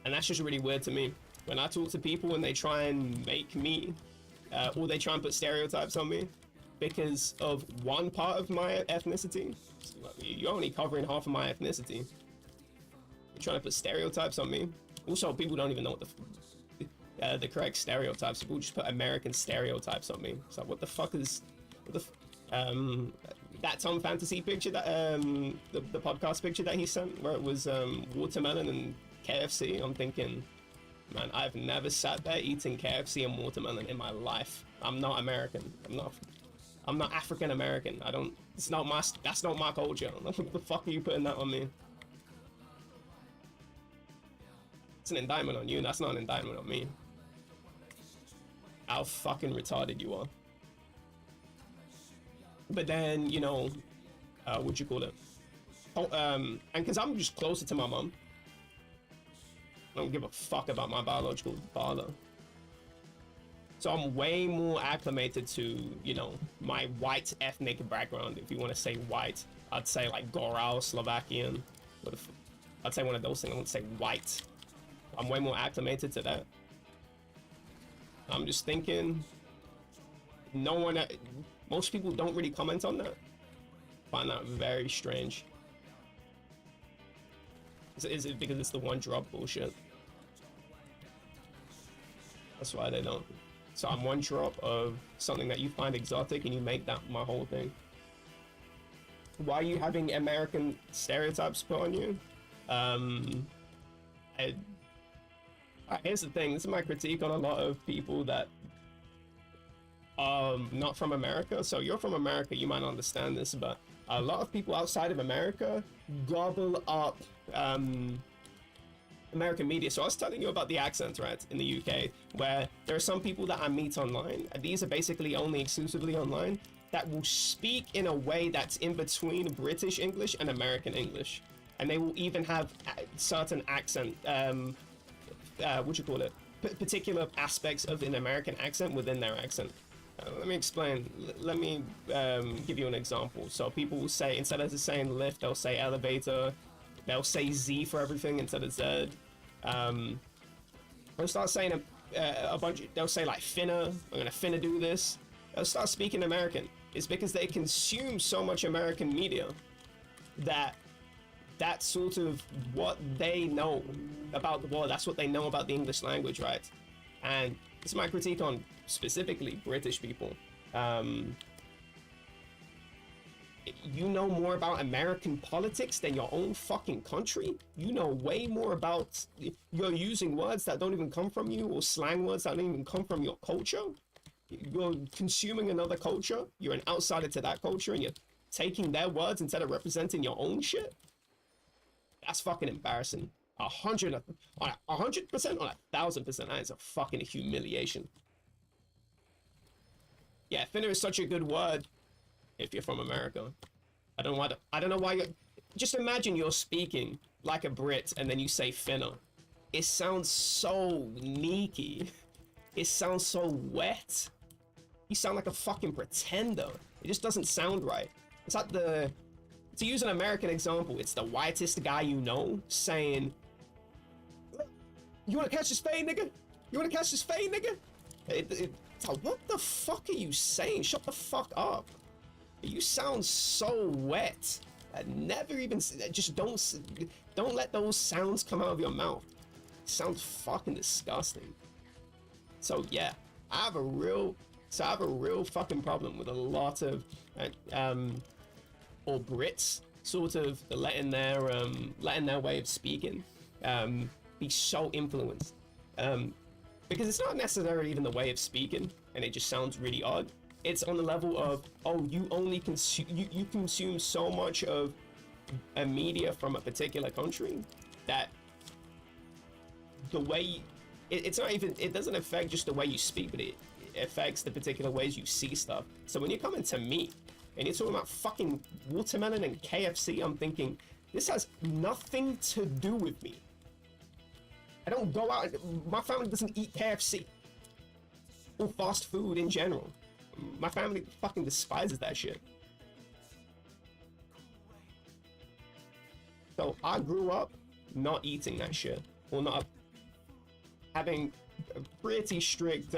and that's just really weird to me. When I talk to people and they try and make me, or they try and put stereotypes on me because of one part of my ethnicity, you're only covering half of my ethnicity. You're trying to put stereotypes on me. Also, people don't even know what the correct stereotypes. People just put American stereotypes on me. So what the fuck is that Tom Fantasy picture, that the podcast picture that he sent, where it was watermelon and KFC? I'm thinking, man, I've never sat there eating KFC and watermelon in my life. I'm not American. I'm not African American. I don't. It's not my. That's not my culture. What the fuck are you putting that on me? It's an indictment on you. That's not an indictment on me. How fucking retarded you are. But then, you know, what you call it? Oh, and because I'm just closer to my mom, I don't give a fuck about my biological father. So I'm way more acclimated to, you know, my white ethnic background. If you want to say white, I'd say like Goral, Slovakian. I'd say one of those things. I wouldn't say white. I'm way more acclimated to that. I'm just thinking, most people don't really comment on that. Find that very strange. Is it because it's the one drop bullshit? That's why they don't. So I'm one drop of something that you find exotic and you make that my whole thing. Why are you having American stereotypes put on you? Here's the thing, this is my critique on a lot of people that are not from America. So you're from America, you might not understand this, but a lot of people outside of America gobble up American media. So I was telling you about the accent, right, in the UK, where there are some people that I meet online, and these are basically only exclusively online, that will speak in a way that's in between British English and American English. And they will even have certain accent, what you call it, particular aspects of an American accent within their accent. Let me explain. Let me give you an example. So people will say, instead of saying lift, they'll say elevator. They'll say Z for everything instead of Z. They'll start saying a bunch. They'll say like finna. I'm gonna finna do this. They'll start speaking American. It's because they consume so much American media that that's sort of what they know about the world. That's what they know about the English language, right? And it's my critique on specifically British people. You know more about American politics than your own fucking country. You know way more about, you're using words that don't even come from you, or slang words that don't even come from your culture. You're consuming another culture. You're an outsider to that culture, and you're taking their words instead of representing your own shit. That's fucking embarrassing. 100%, on 1,000%, that is a fucking humiliation. Yeah, finna is such a good word if you're from America. I don't know why you're... Just imagine you're speaking like a Brit and then you say finna. It sounds so sneaky. It sounds so wet. You sound like a fucking pretender. It just doesn't sound right. It's like the... To use an American example, it's the whitest guy you know saying, "You wanna catch this fade, nigga? You wanna catch this fade, nigga?" It's like, what the fuck are you saying? Shut the fuck up. You sound so wet. Never even... Just don't let those sounds come out of your mouth. It sounds fucking disgusting. So yeah, I have a real fucking problem with a lot of or Brits sort of letting their way of speaking be so influenced, because it's not necessarily even the way of speaking, and it just sounds really odd. It's on the level of, oh, you only you consume so much of a media from a particular country that the way it's not even, it doesn't affect just the way you speak, but it affects the particular ways you see stuff. So when you're coming to me and you're talking about fucking watermelon and KFC, I'm thinking, this has nothing to do with me. I don't go out, my family doesn't eat KFC. Or fast food in general. My family fucking despises that shit. So I grew up not eating that shit. Or not having a pretty strict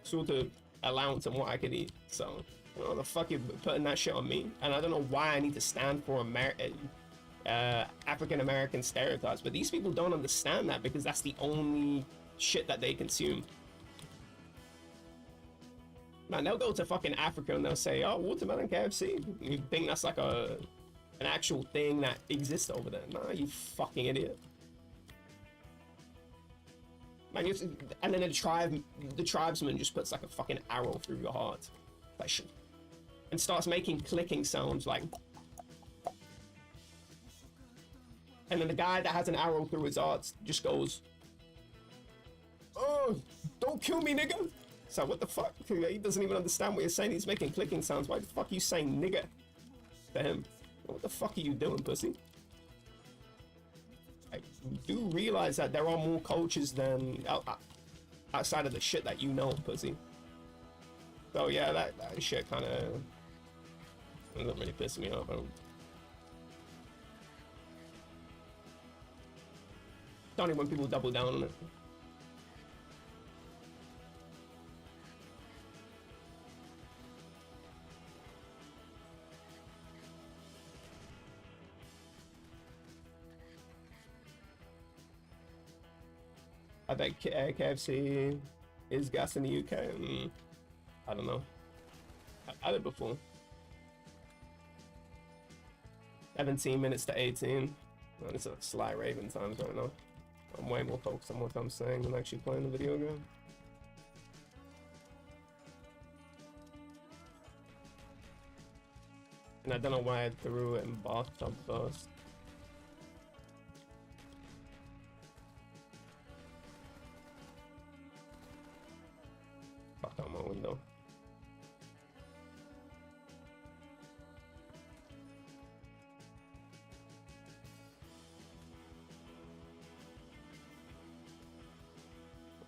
sort of allowance on what I could eat. So, you know, the fuck you putting that shit on me? And I don't know why I need to stand for African American stereotypes, but these people don't understand that because that's the only shit that they consume. Man, they'll go to fucking Africa and they'll say, oh, watermelon KFC. You think that's like an actual thing that exists over there? Nah, you fucking idiot. Man, and then the tribesman just puts like a fucking arrow through your heart. That shit. And starts making clicking sounds like. And then the guy that has an arrow through his heart just goes, oh, don't kill me, nigga. So what the fuck? He doesn't even understand what you're saying. He's making clicking sounds. Why the fuck are you saying nigga to him? What the fuck are you doing, pussy? I do realize that there are more cultures than outside of the shit that you know, pussy. So yeah, that shit kind of doesn't really piss me off. It's only when people double down on it. I bet KFC is gas in the UK. I don't know. I had it before. 17 minutes to 18. Oh, it's a Sly Raven times right now. I'm way more focused on what I'm saying than actually playing the video game. And I don't know why I threw it in bathtub first. Fuck out my window.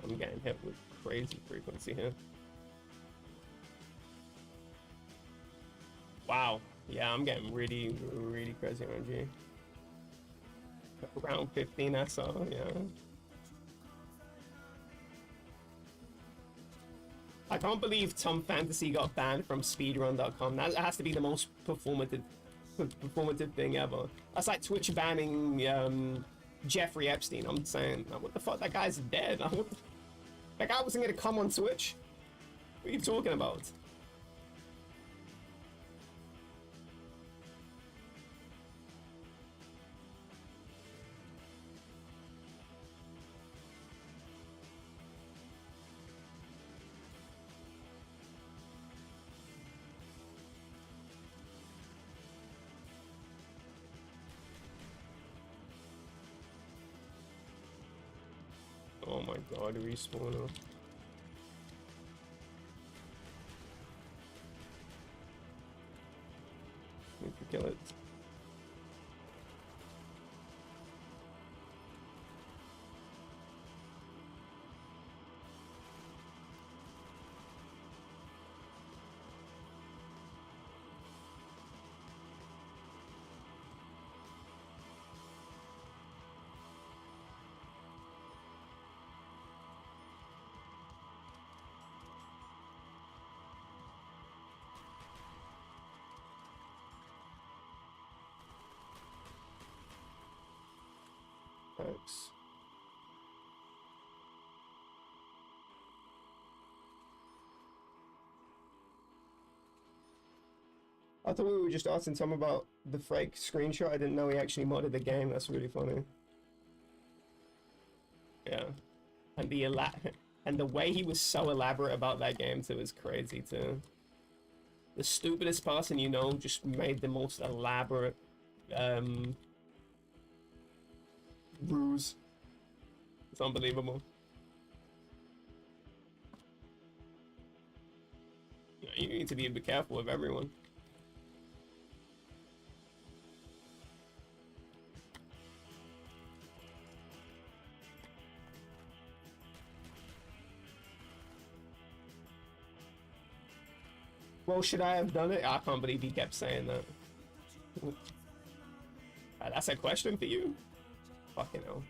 I'm getting hit with crazy frequency here. Wow. Yeah, I'm getting really, really crazy energy. Around 15 I saw, yeah. I can't believe Tom Fantasy got banned from speedrun.com. That has to be the most performative thing ever. That's like Twitch banning Jeffrey Epstein. I'm saying, what the fuck? That guy's dead. That guy wasn't gonna come on Twitch. What are you talking about? Oh my god, respawner. Need to kill it. Thanks. I thought we were just asking Tom about the fake screenshot. I didn't know he actually modded the game. That's really funny. Yeah. And the way he was so elaborate about that game too is crazy too. The stupidest person you know just made the most elaborate ruse. It's unbelievable. You need to be careful with everyone. Well, should I have done it? I can't believe he kept saying that. That's a question for you. Fucking hell.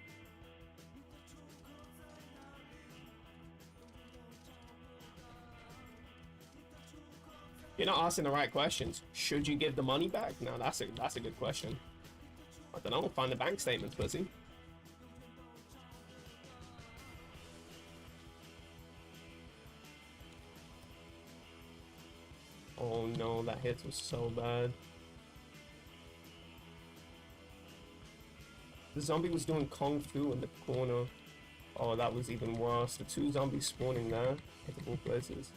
You're not asking the right questions. Should you give the money back? No, that's a good question. I don't know. Find the bank statements, pussy. Oh no, that hit was so bad. The zombie was doing kung fu in the corner. Oh, that was even worse. The two zombies spawning there. Multiple places.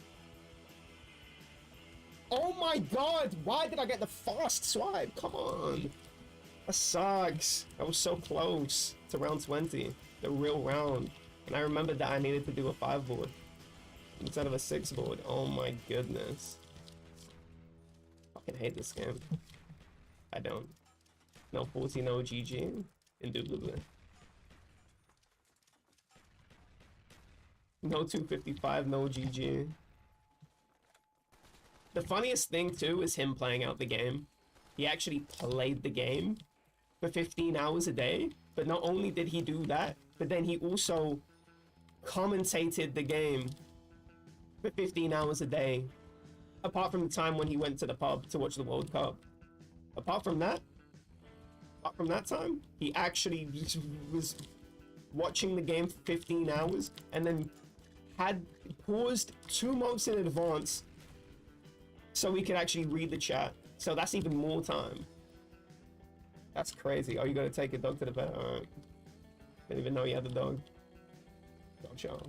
Oh my god! Why did I get the fast swipe? Come on! That sucks. I was so close to round 20. The real round. And I remembered that I needed to do a 5 board instead of a 6 board. Oh my goodness. I fucking hate this game. I don't. No 40, no GG. Indubitably. No 255, no GG. The funniest thing too is him playing out the game. He actually played the game for 15 hours a day, but not only did he do that, but then he also commentated the game for 15 hours a day, apart from the time when he went to the pub to watch the World Cup. Apart from that time, he actually was watching the game for 15 hours and then had paused 2 months in advance so we could actually read the chat. So that's even more time. That's crazy. Oh, you gotta take your dog to the vet? Alright. Didn't even know you had a dog. Gotcha.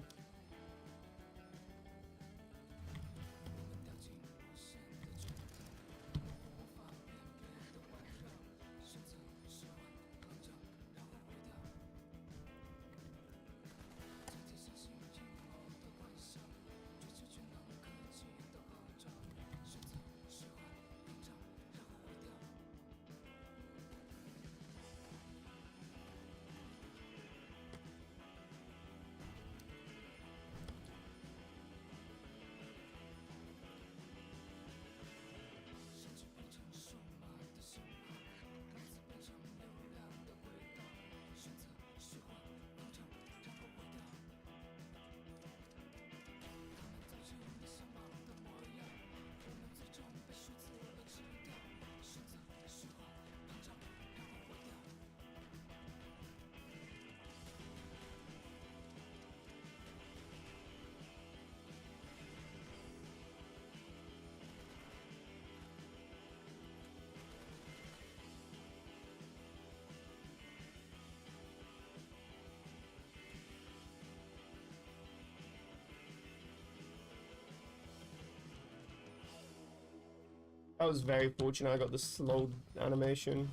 I was very fortunate I got the slow animation.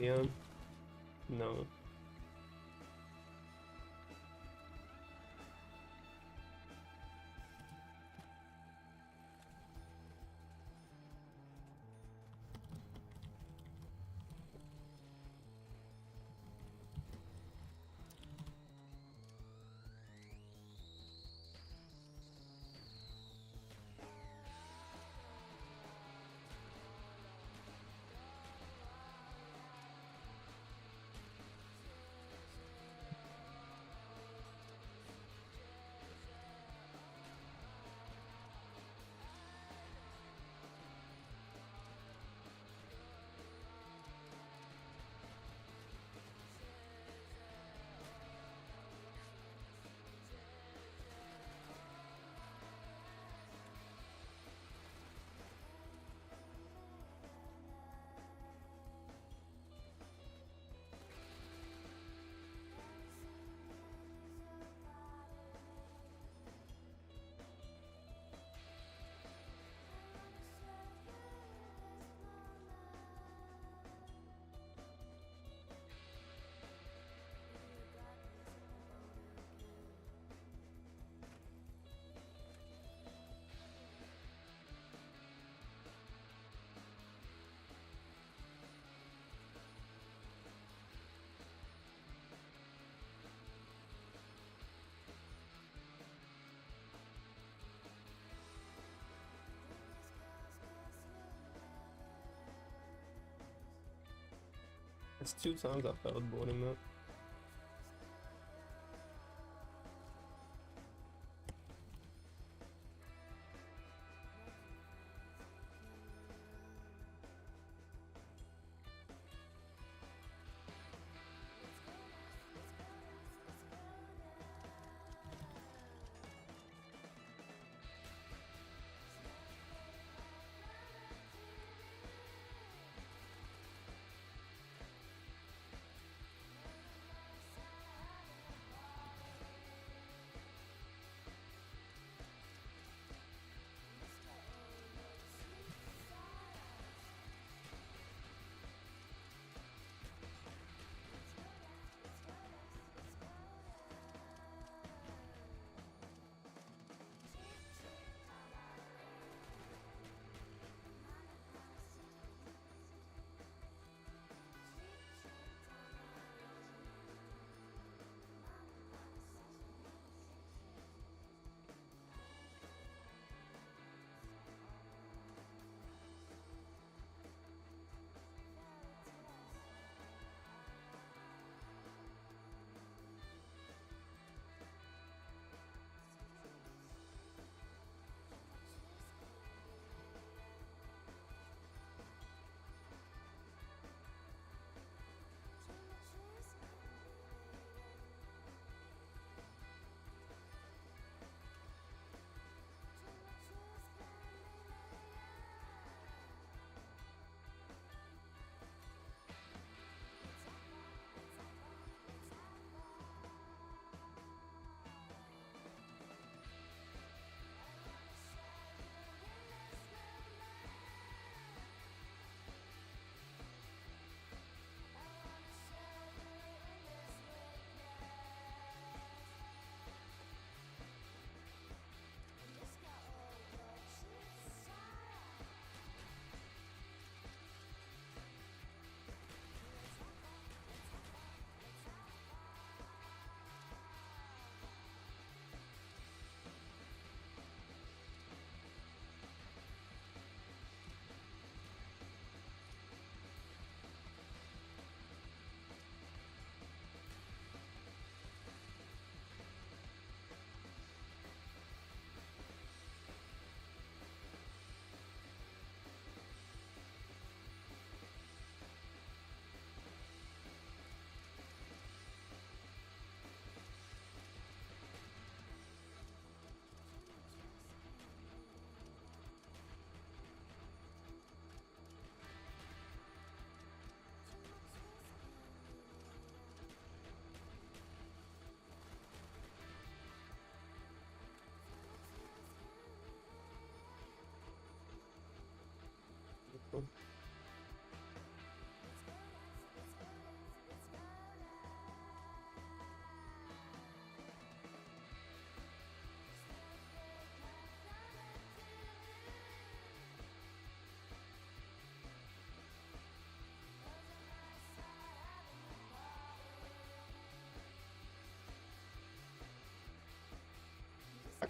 Leon? No. It's 2 times I failed boarding that.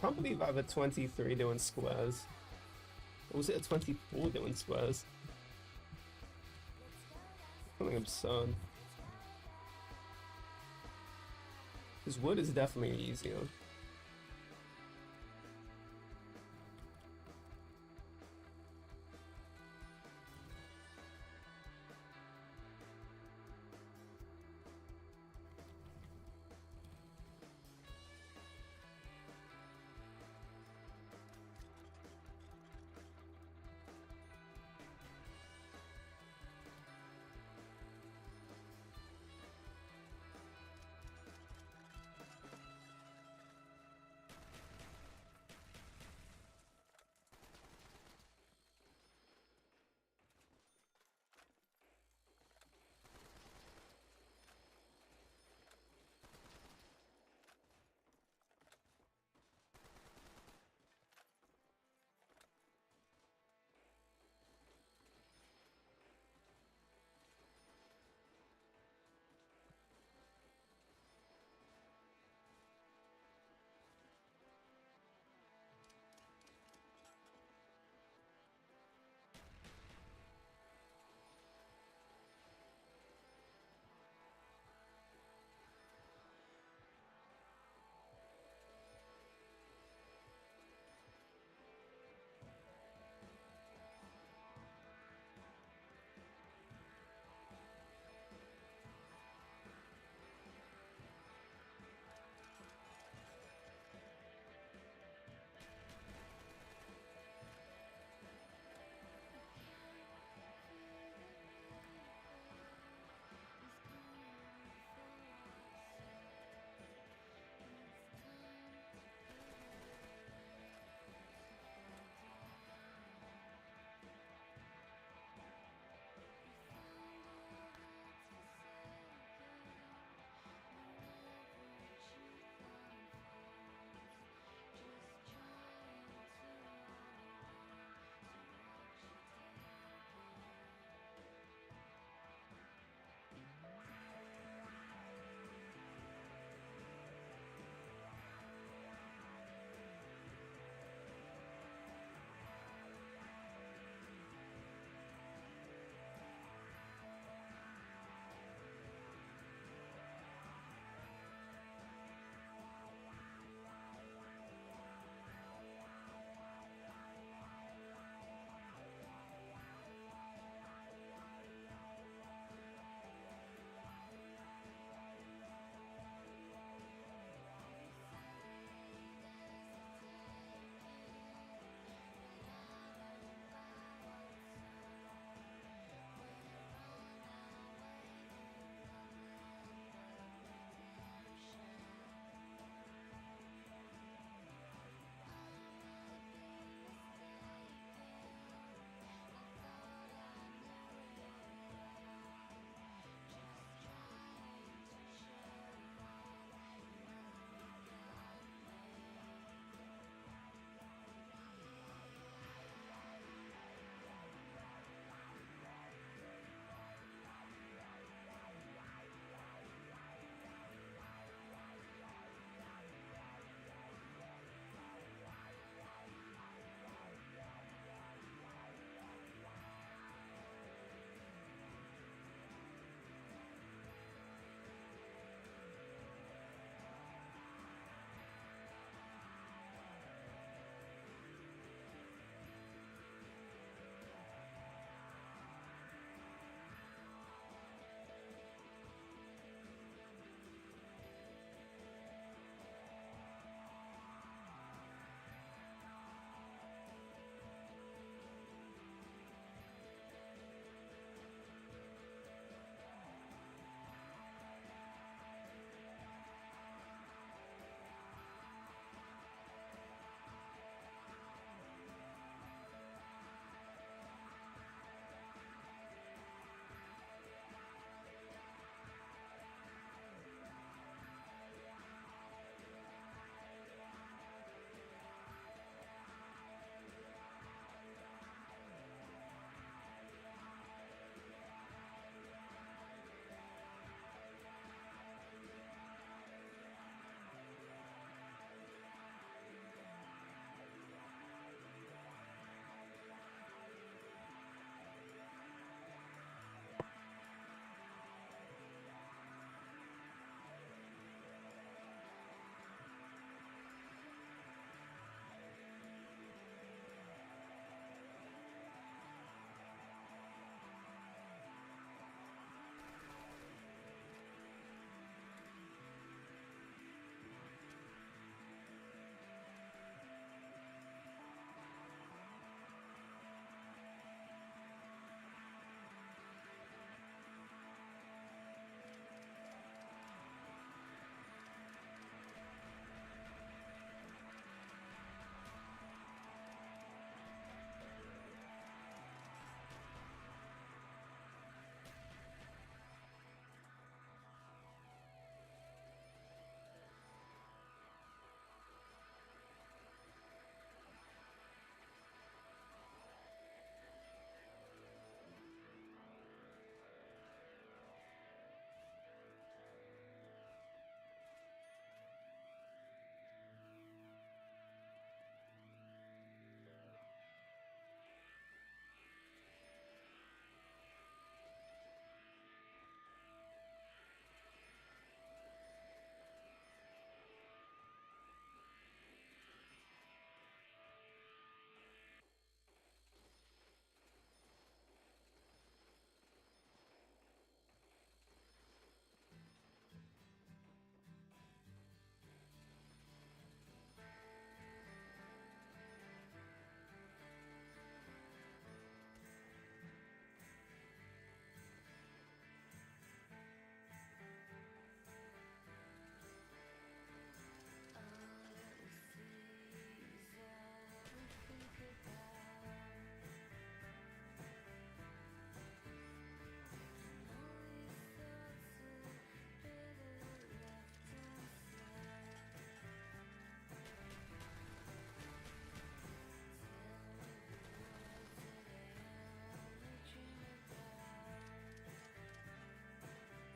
can't believe I have a 23 doing squares. Or was it a 24 doing squares? Something absurd. Because wood is definitely easier.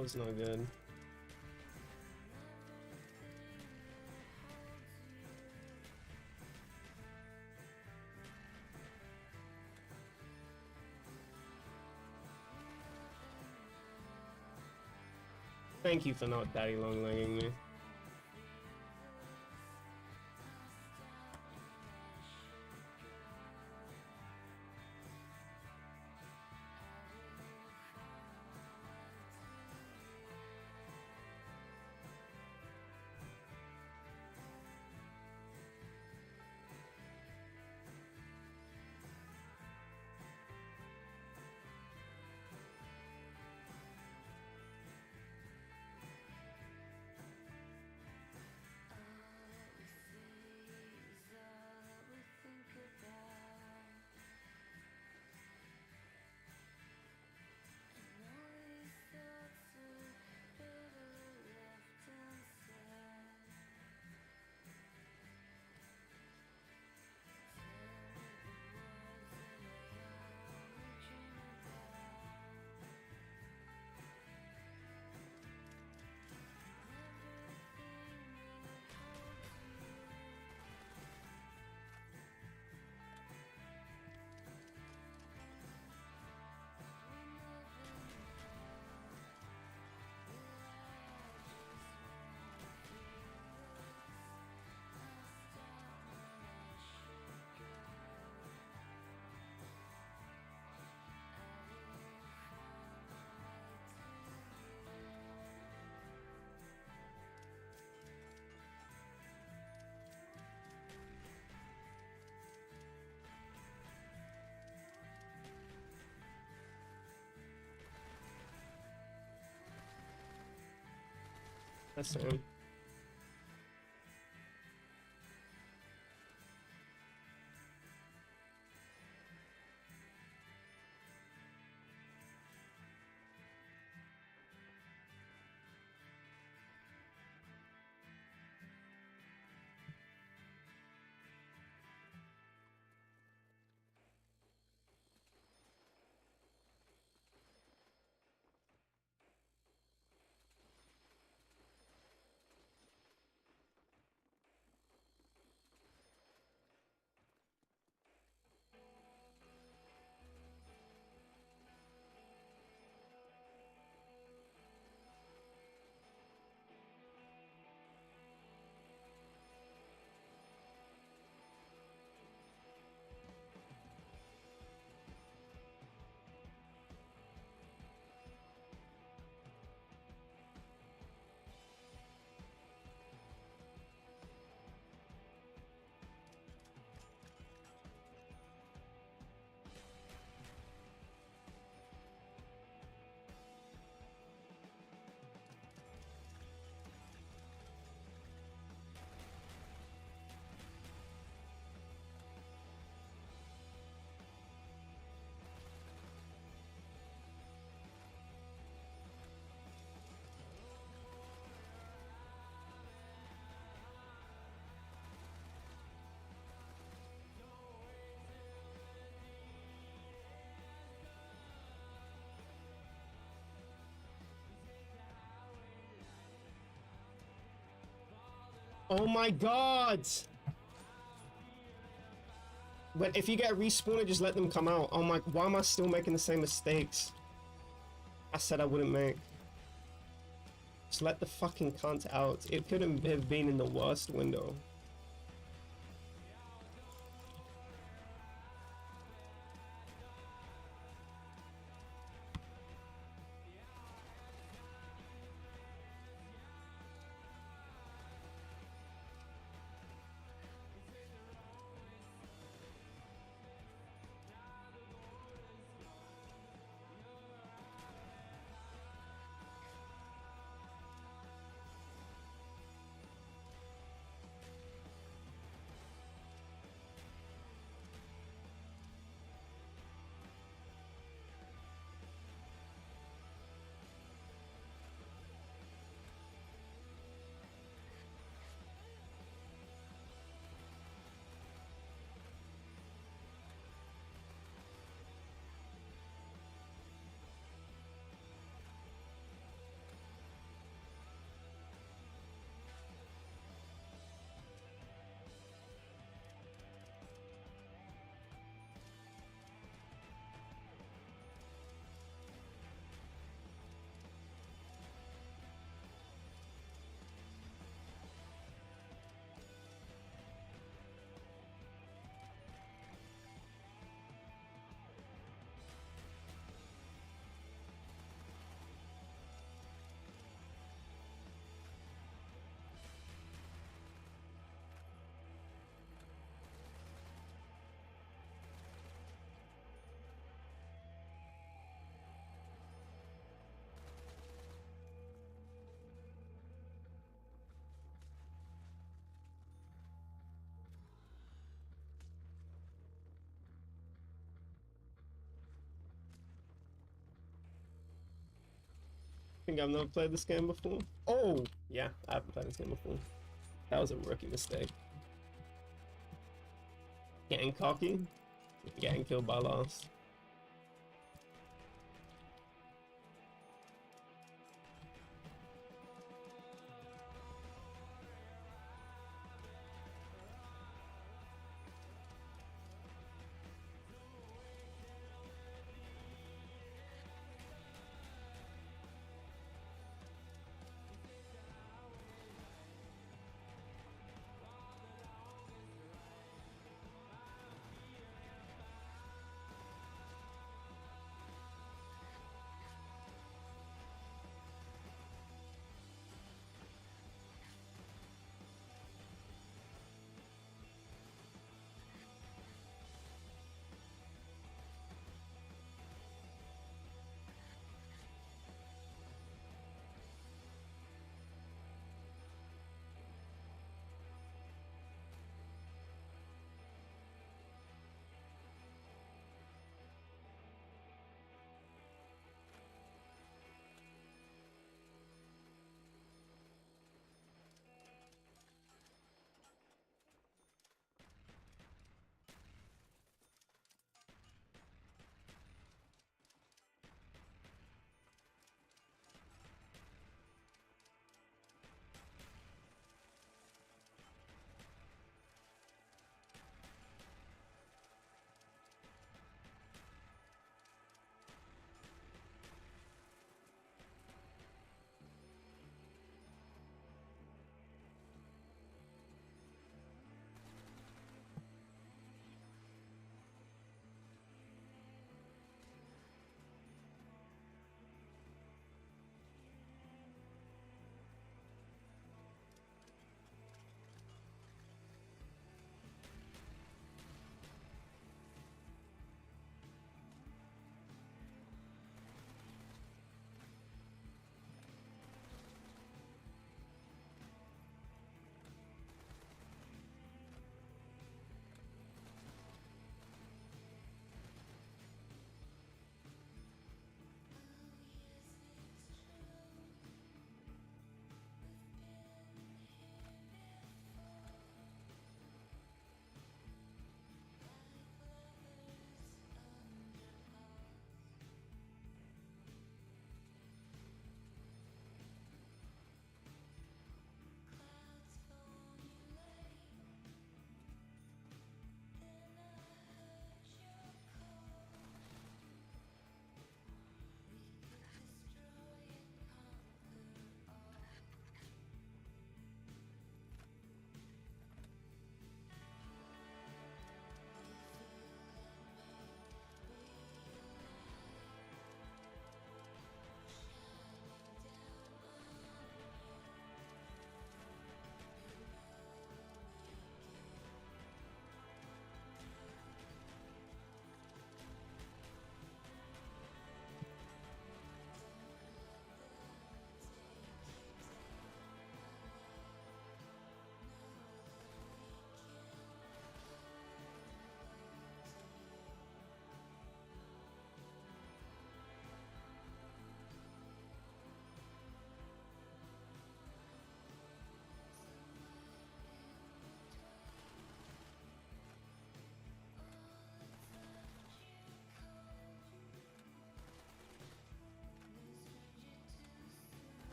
That was not good. Thank you for not daddy long legging me. That's him. Oh my god! But if you get respawned, just let them come out. Oh my, why am I still making the same mistakes I said I wouldn't make? Just let the fucking cunt out. It couldn't have been in the worst window. think I've never played this game before. Oh, yeah, I haven't played this game before. That was a rookie mistake. Getting cocky, getting killed by last.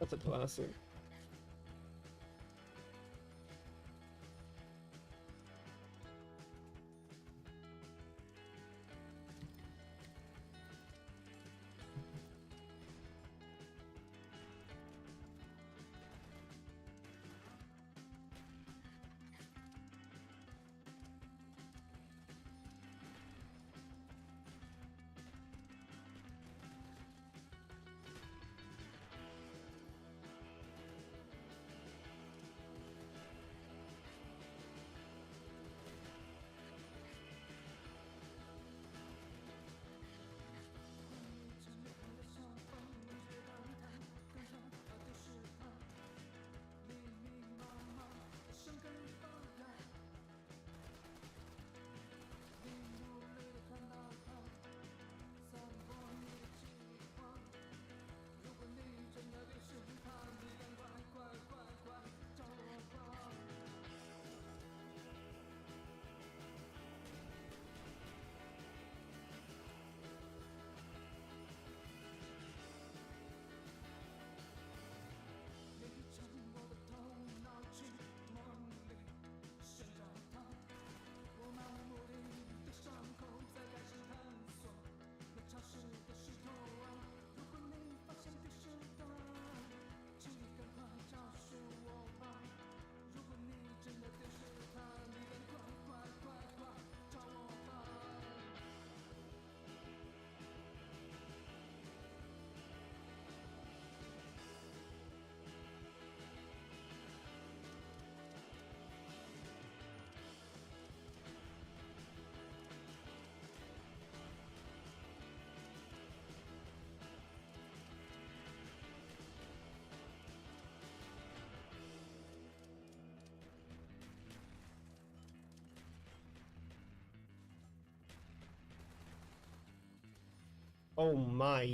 That's a classic. Oh my.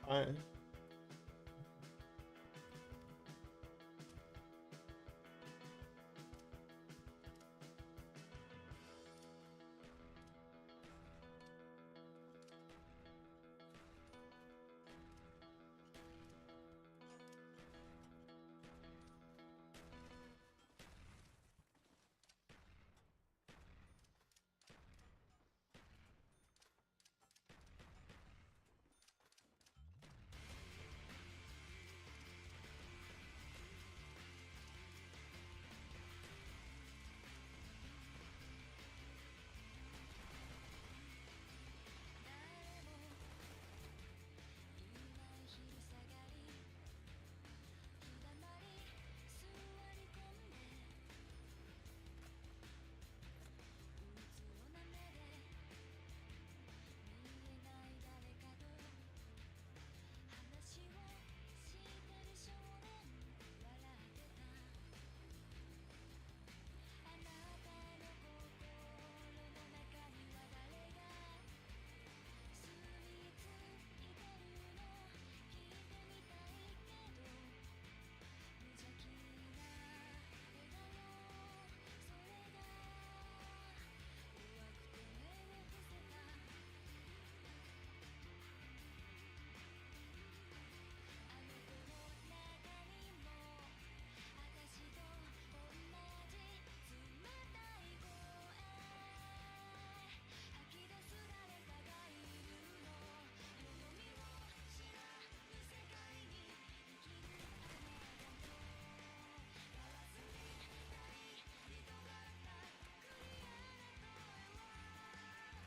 I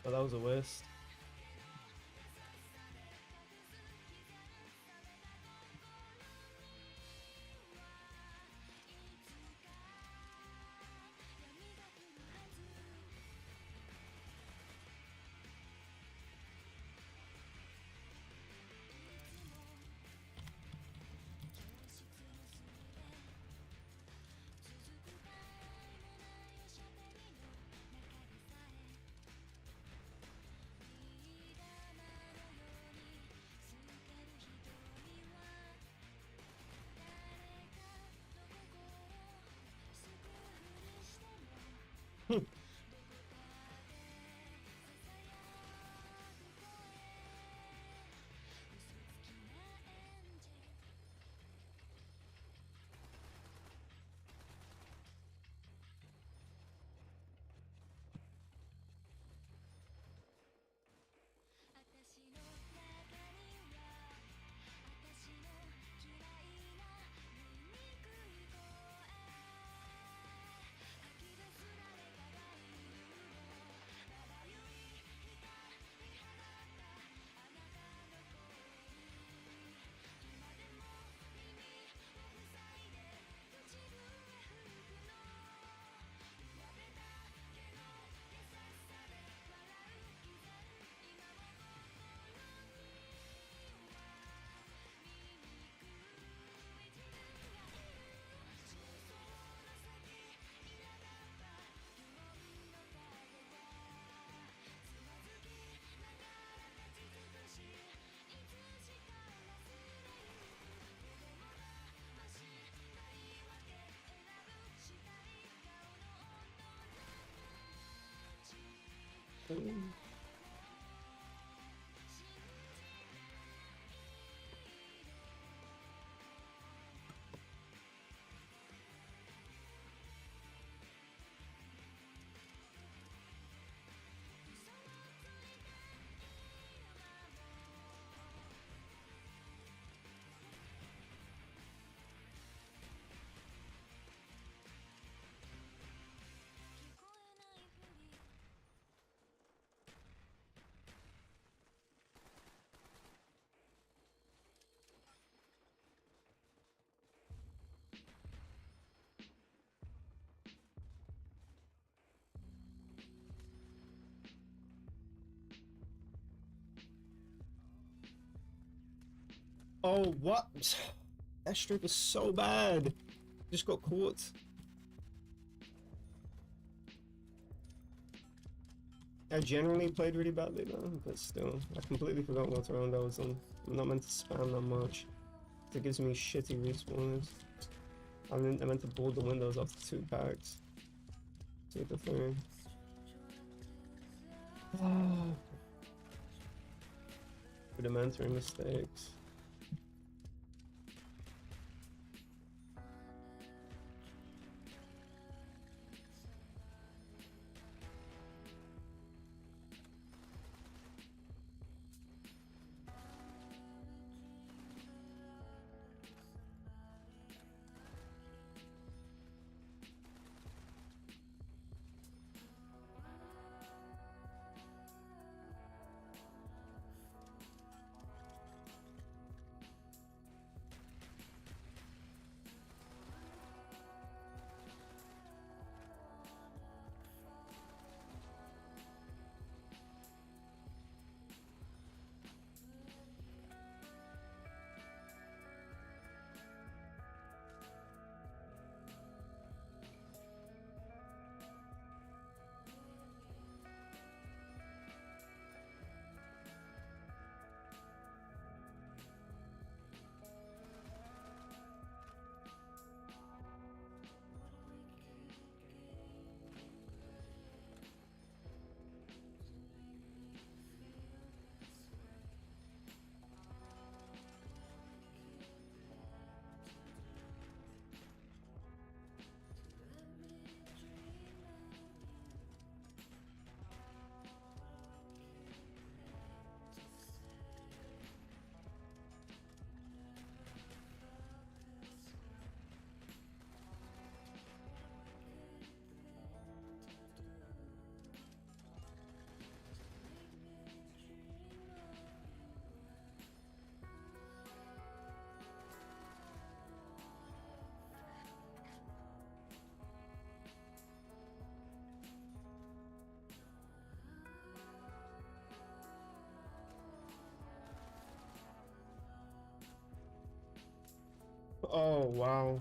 Oh, that was a waste. Oh, what? That strip was so bad. Just got caught. I generally played really badly though, but still, I completely forgot what round I was on. I'm not meant to spam that much. It gives me shitty respawns. I meant to board the windows after 2 packs. 2 to 3. Rudimentary mistakes. Oh, wow.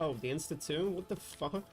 Oh, the Insta 2? What the fuck?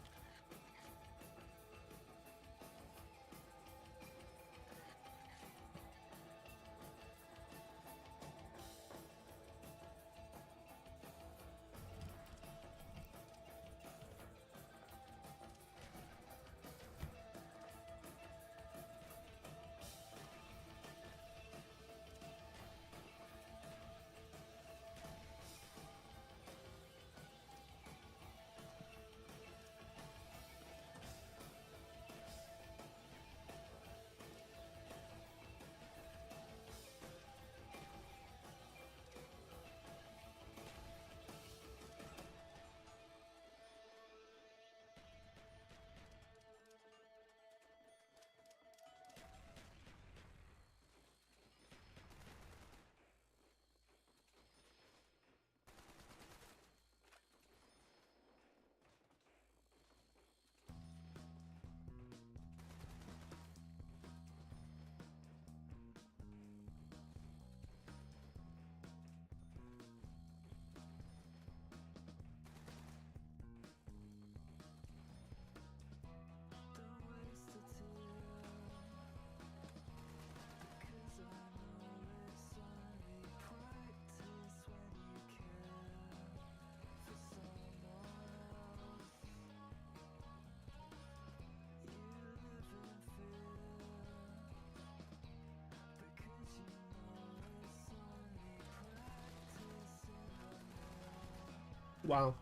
Wow.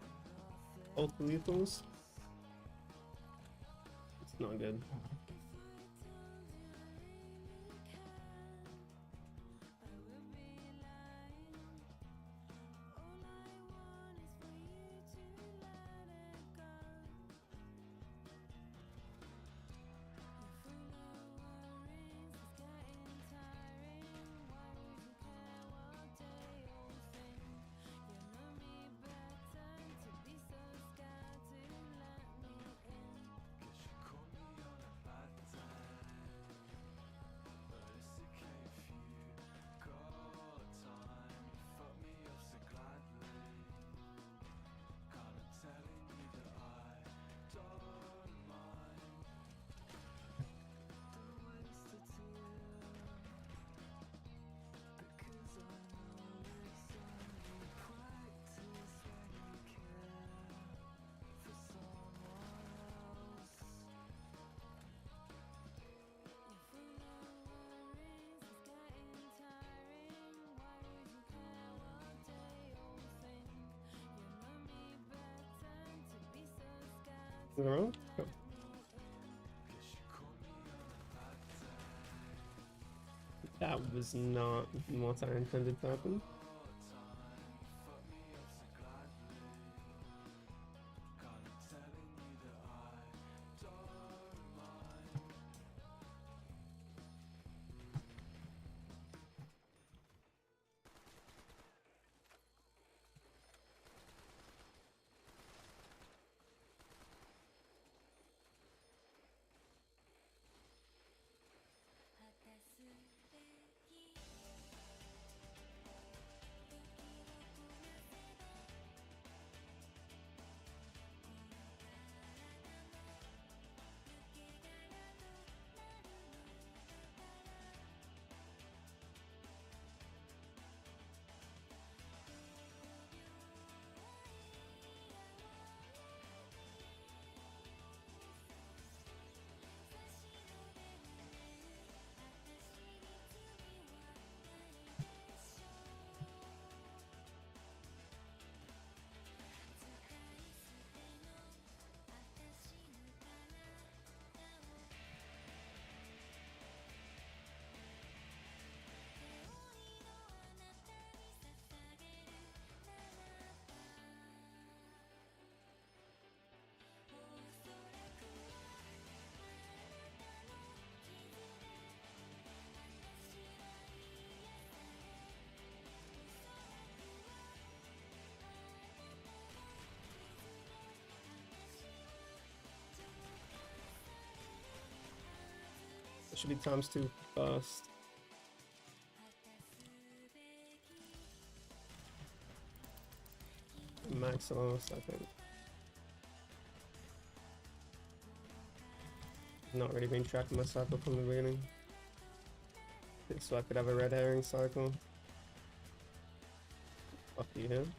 Both lethals? It's not good. Wrong? Oh. That was not what I intended to happen. It should be ×2 first. Max last, I think. Not really been tracking my cycle from the beginning. So I could have a red herring cycle. Fuck you, him.